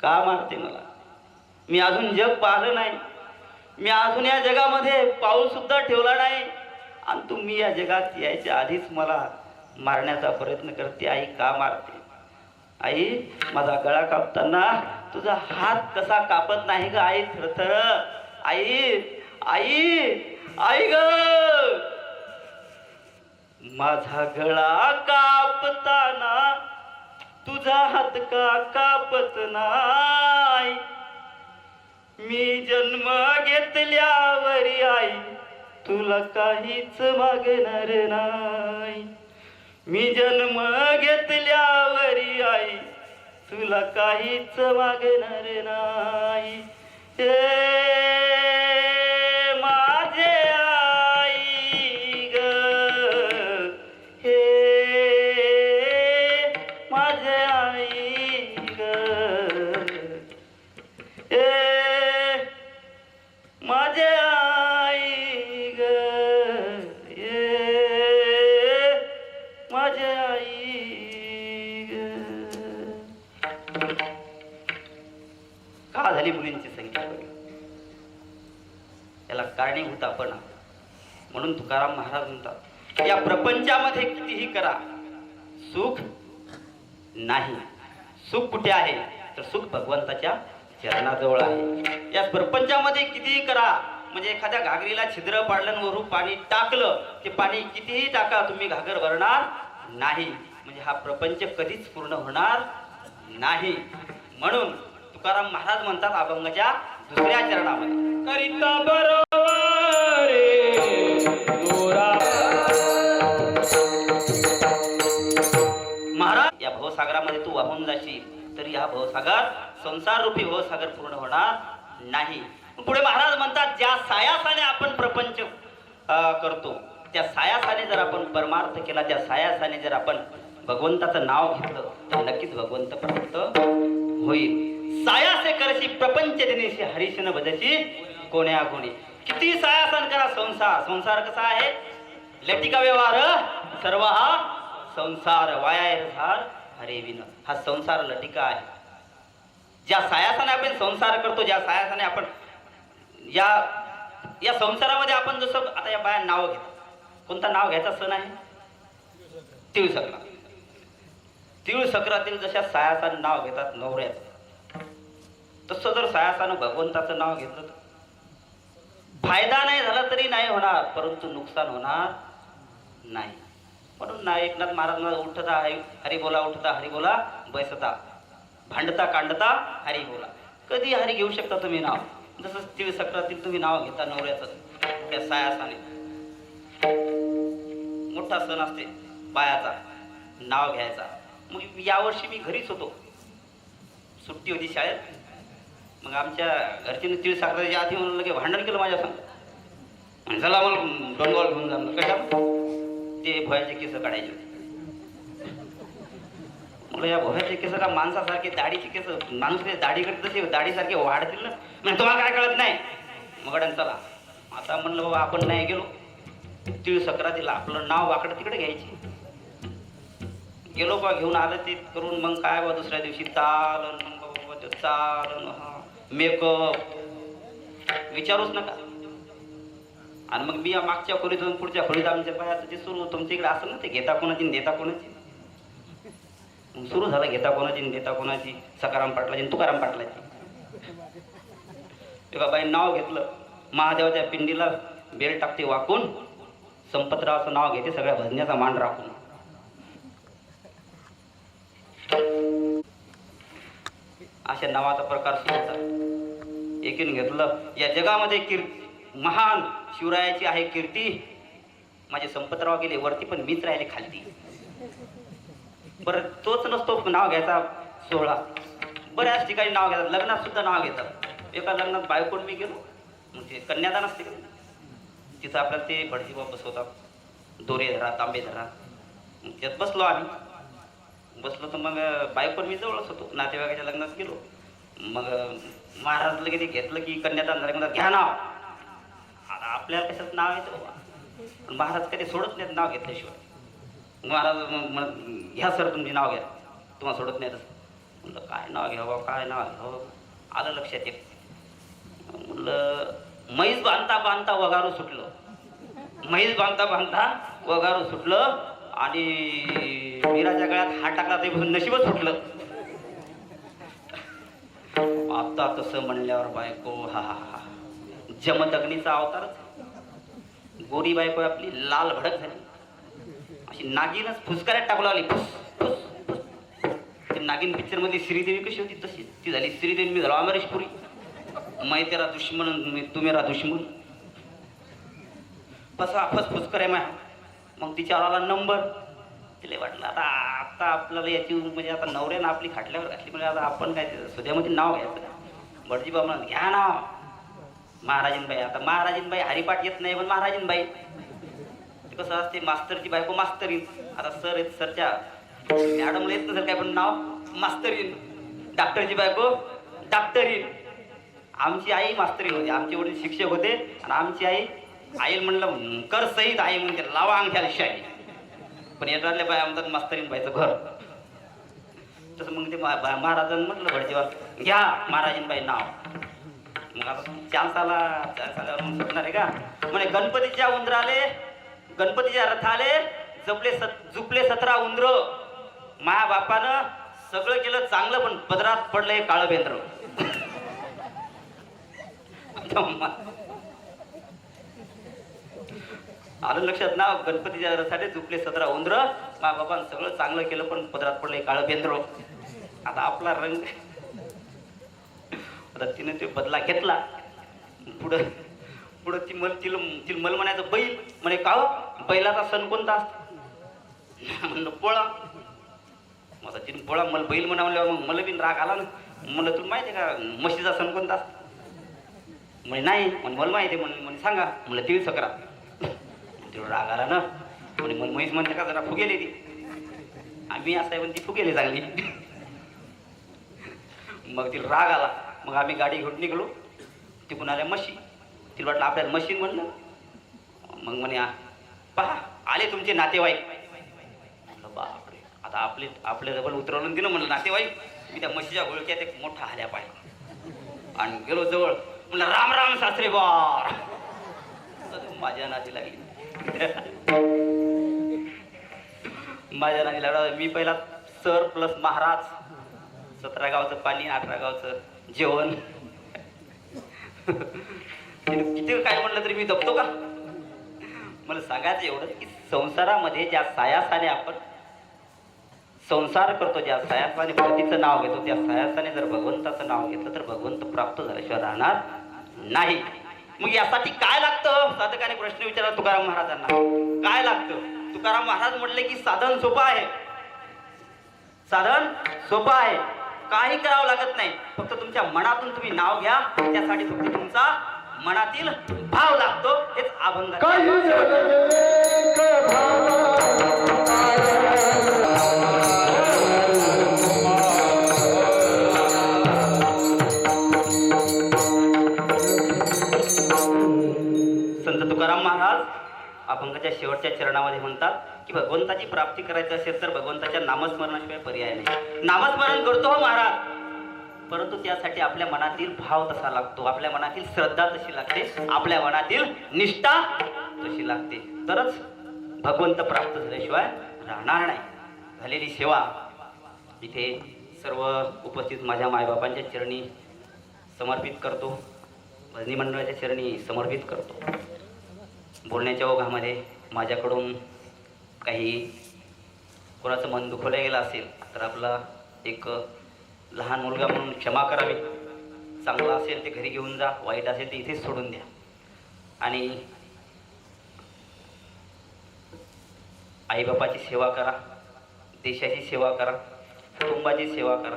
का मारते मला? मी अजून जग पाहिलं नाही, मी अजून या जगामध्ये पाऊल सुद्धा ठेवला नाही, आणि तुम्ही या जगात यायच्या आधीच मला मारण्याचा प्रयत्न करते. आई का मारते? आई, माझा गळा कापताना तुझा हात कसा कापत नाही ग आई? थरथर. आई आई आई ग, माझा गळा कापताना तुझा हात का कापत नाही. मी जन्म घेतल्यावरी आई तुला काहीच मागणार नाही. मी जन्म घेतल्यावरी आई तुला काहीच मागणार नाही. माझे आई ग, हे माझे आई ग, हे माझे आई ग, हे माझे आई ग. का झाली मुलींची संख्या कमी? याला कारणीभूत आपण. म्हणून तुकाराम महाराज म्हणतात, या प्रपंचामध्ये कितीही करा सुख नाही. सुख कुठे आहे? तर सुख भगवंताच्या चरणाजवळ आहे. या प्रपंचामध्ये कितीही करा, म्हणजे एखाद्या घागरीला छिद्र पाडलं आणि वरून पाणी टाकलं, ते पाणी कितीही टाका तुम्ही घागर भरणार नाही. म्हणजे हा प्रपंच कधीच पूर्ण होणार नाही. म्हणून तुकाराम महाराज म्हणतात अभंगाच्या दुसऱ्या चरणामध्ये, करिता बरोबर महाराज, या भवसागरामध्ये तू वाहून जाशील तरी हा भवसागर, संसार रूपी भवसागर पूर्ण होणार नाही. पुढे महाराज म्हणतात, ज्या सायासाने आपण प्रपंच करतो, त्या सायासाने जर आपण परमार्थ केला, त्या सायासाने जर आपण भगवंताचं नाव घेतलं, तर नक्कीच भगवंत प्राप्त होईल. सायासे करशी प्रपंच दिनेशी हरिशन भजशी कोण्या कोणी. किती सायासन करा संसार. संसार कसा आहे? लटिका व्यवहार सर्व हा संसार, वाया झार हरे विन. हा संसार लटिका आहे. ज्या सायासाने आपण संसार करतो, ज्या सायासाने आपण या संसारामध्ये आपण जसं आता या बाया नाव घेतो, कोणता नाव घ्यायचा सण आहे? तिळ सक्रात. तिळ सक्रातील जशा सायासाने नाव घेतात नवऱ्याचं, तसं जर सायासानं भगवंताचं नाव घेतलं तर फायदा नाही झाला तरी नाही होणार, परंतु नुकसान होणार नाही. म्हणून ना एकनाथ महाराज उठता हरी बोला, उठता हरी बोला, बैसता भांडता कांडता हरी बोला. कधी हरी घेऊ शकता तुम्ही नाव. जसं तिळ सक्रातील तुम्ही नाव घेता नवऱ्याचं त्या सायासाने. मोठा सण असते बायाचा, नाव घ्यायचा. मग यावर्षी मी घरीच होतो, सुट्टी होती शाळेत. मग आमच्या घरच्यांनी तीळ साखरेच्या आधी म्हणून लगे भांडण केलं माझ्या संग. चला मला डोंगरावर घेऊन जाणं. कशा ते भोयाचे केस काढायचे होते. मला या भोयाचे केस का माणसासारखे दाढीचे केस, माणूस दाढी करत तसे दाढीसारखे वाढतील ना. म्हणजे तुम्हाला काय कळत नाही. मग चला आता म्हणलं बाबा आपण नाही गेलो तीळ सक्रातीला, आपलं नाव वाकडं तिकडे घ्यायची. गेलो बा, घेऊन आलं ते करून. मग काय बा दुसऱ्या दिवशी चालन, मग चालन, मेकअप विचारूच नका. आणि मग मी मागच्या खोलीत जाऊन पुढच्या खोलीत आमच्या बायाचं ते सुरू. तुमच्या इकडे असं ना ते घेता कोणाची देता कोणाची. मग सुरू झालं घेता कोणाची देता कोणाची. सकाराम पाटलाची तुकाराम पाटलाची. एका बाई नाव घेतलं. महादेवाच्या पिंडीला बेल टाकते वाकून, संपतरावचं नाव घेते सगळ्या भजण्याचा मान राखून. अशा नावाचा प्रकार सुरू होता. एकीने घेतलं. या जगामध्ये महान शिवरायाची आहे कीर्ती. माझे संपतराव गेले वरती पण मीच राहिले खालती. बरं तोच नसतो नाव घ्यायचा सोहळा. बऱ्याच ठिकाणी नाव घेतात. लग्नात सुद्धा नाव घेतात. एका लग्नात बायकोण मी गेलो. मग ते कन्यादान असते का, तिथं आपल्याला ते भटजी बाबा बसवतात. दोरे धरा, तांबे धरा. मग त्यात बसलो आम्ही. बसलो तर मग बायकोण मी जवळच होतो. नातेवाईकाच्या लग्नात गेलो. मग महाराज लगेच ते घेतलं की कन्यादान झालं म्हणतात घ्या नाव. आता आपल्याला कशात नाव येतं बाबा. पण महाराज कधी सोडत नाहीत नाव घेतल्याशिवाय. महाराज घ्या सर तुमचे नाव घ्या, तुम्हाला सोडत नाही तसं. म्हणलं काय नाव घ्यावं, काय नाव घ्यावं. आलं लक्षात येत. म्हणलं म्हैस बांधता बांधता वगारू सुटलं. म्हैस बांधता बांधता वगारू सुटलं आणि मीराच्या गळ्यात हात टाकला ते नशीबच सुटलं. आता तसं म्हणल्यावर बायको हा हा हा जमदग्नीचा अवतारच. गोरी बायको आपली लाल भडक झाली. अशी नागिनच फुसकाऱ्यात टाकू लागली. फुस फुस फुस. ते नागिन पिक्चर मध्ये श्रीदेवी कशी होती तशी ती झाली श्रीदेवी. मी झालो अमरीशपुरी. मैं तेरा दुश्मन तू मेरा दुश्मन. कसा फसफुस करे माय. मग तिच्यावर आला नंबर. तिला वाटलं आता आता आपल्याला याची म्हणजे आता नवऱ्यानं आपली खाटल्यावर घातली म्हणजे आता आपण काय सुद्यामध्ये नाव घ्यायचं. भटजी बाबा घ्या नाव महाराजीनबाई. आता महाराजीनबाई हरिपाठ येत नाही पण महाराजीनबाई. ते कसं असते मास्तरची बायको मास्तरीन. आता सर आहेत सरच्या मॅडमला येत नसेल काय पण नाव मास्तरीन. डॉक्टरची बायको डॉक्टरीन. आमची आई मास्तरीन होती. आमचे वडील शिक्षक होते आणि आमची आई म्हणलं कर सहित आई म्हणते लावा अंगठ्याला शाही. पण येणाऱ्या बाय म्हणतात मास्तरीन बाईचं घर. तसं मग ते महाराजांनी म्हटलं भटजीवर घ्या महाराजीनबाई नाव. मग आता चान्स आल्यावर मग सुटणार आहे का. म्हणजे गणपतीच्या उंदराले गणपतीच्या रथाले झुपले 17 उंदर. माया बापानं सगळं केलं चांगलं पण पदरात पडलंय काळं बेंद्र. आलं लक्षात ना. गणपतीच्या रथाले झुपले 17 उंदर. माया बापानं सगळं चांगलं केलं पण पदरात पडलंय काळं बेंद्र. आता आपला रंग. आता तिने ते बदला घेतला. पुढं तिला मल म्हणायचं बैल. म्हणे का बैलाचा सण कोणता असतो. म्हणलं पोळा. मग तिने पोळा मला बैल म्हणा म्हणल्यावर मग मला बिन राग आला ना. म्हणलं तुला माहिती आहे का म्हशीचा सण कोणता असतो. म्हणे नाही. म्हणे मला माहिती आहे. म्हणे सांगा. म्हणलं तीळ सक्रात. तिला राग आला ना. म्हणे मला म्हैस म्हणते का जरा फुगेली ती. आम्ही असं आहे पण ती फुगेली चांगली. मग तिला राग आला. मग आम्ही गाडी घेऊन निघलो. तिकडून आल्या म्हशी. तिला वाटलं आपल्याला मशीन म्हणलं. मग म्हणे पहा आले तुमचे नातेवाईक. म्हटलं बापरे. आता आपले डबल उतरवलं दिलं म्हणलं नातेवाईक. मी त्या म्हशीच्या गोळक्यात एक मोठा हाल्या पाहिला आणि गेलो जवळ. म्हणलं राम राम सासरे बार. माझ्या नाती लागली. माझ्या नाती लागला. मी पहिला सर प्लस महाराज. 17 गावचं पाणी 18 गावचं जेवण. किती काय म्हणलं तरी मी दबतो का. मला सांगायचं एवढं की संसारामध्ये ज्या सायासाने आपण संसार करतो, ज्या सायासाने पतीचं नाव घेतो, त्या सायासाने जर भगवंताचं नाव घेतलं तर भगवंत प्राप्त झाल्याशिवाय राहणार नाही. मग यासाठी काय लागतं? साधकाने प्रश्न विचारला तुकाराम महाराजांना, काय लागतं? तुकाराम महाराज म्हटले की साधन सोपं आहे, साधन सोपं आहे, काही करावं लागत नाही, फक्त तुमच्या मनातून तुम्ही नाव घ्या, त्यासाठी फक्त तुमचा मनातील भाव लागतो. हेच अभंग. संत तुकाराम महाराज अभंगाच्या शेवटच्या चरणामध्ये म्हणतात की भगवंताची प्राप्ती करायची असेल तर भगवंताच्या नामस्मरणाशिवाय पर्याय नाही. नामस्मरण करतो हो महाराज, परंतु त्यासाठी आपल्या मनातील भाव तसा लागतो, आपल्या मनातील श्रद्धा तशी लागते, आपल्या मनातील निष्ठा तशी लागते, तरच भगवंत प्राप्त झाल्याशिवाय राहणार नाही. झालेली सेवा इथे सर्व उपस्थित माझ्या मायबापांच्या चरणी समर्पित करतो, भजनी मंडळाच्या चरणी समर्पित करतो. बोलण्याच्या ओघामध्ये माझ्याकडून काही कोणाचं मन दुखवलं गेलं असेल तर आपला एक लहान मुलगा म्हणून क्षमा करावी. चांगलं असेल ते घरी घेऊन जा, वाईट असेल ते इथेच सोडून द्या. आणि आईबापाची सेवा करा, देशाची सेवा करा, कुटुंबाची सेवा करा,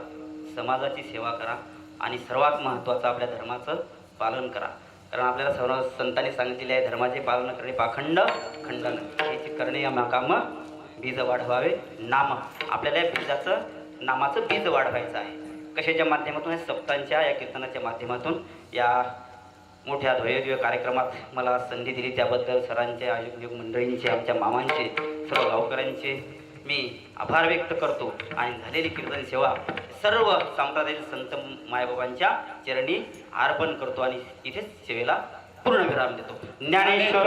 समाजाची सेवा करा आणि सर्वात महत्त्वाचं आपल्या धर्माचं पालन करा. कारण आपल्याला सर्व संतांनी सांगितलेले आहे, धर्माचे पालन करणे पाखंड खंडन, याची करणे या काम बीज वाढवावे नाम. आपल्याला या बीजाचं नामाचं बीज वाढवायचं आहे. कशाच्या माध्यमातून? या सप्तांच्या या कीर्तनाच्या माध्यमातून. या मोठ्या ध्येयदिव्य कार्यक्रमात मला संधी दिली त्याबद्दल सरांचे, आयोजक मंडळींचे, आमच्या मामांचे, सर्व गावकऱ्यांचे मी आभार व्यक्त करतो. आणि झालेली कीर्तन सेवा सर्व सांप्रदायिक संत मायबाबांच्या चरणी अर्पण करतो आणि इथेच सेवेला पूर्ण विराम देतो. ज्ञानेश्वर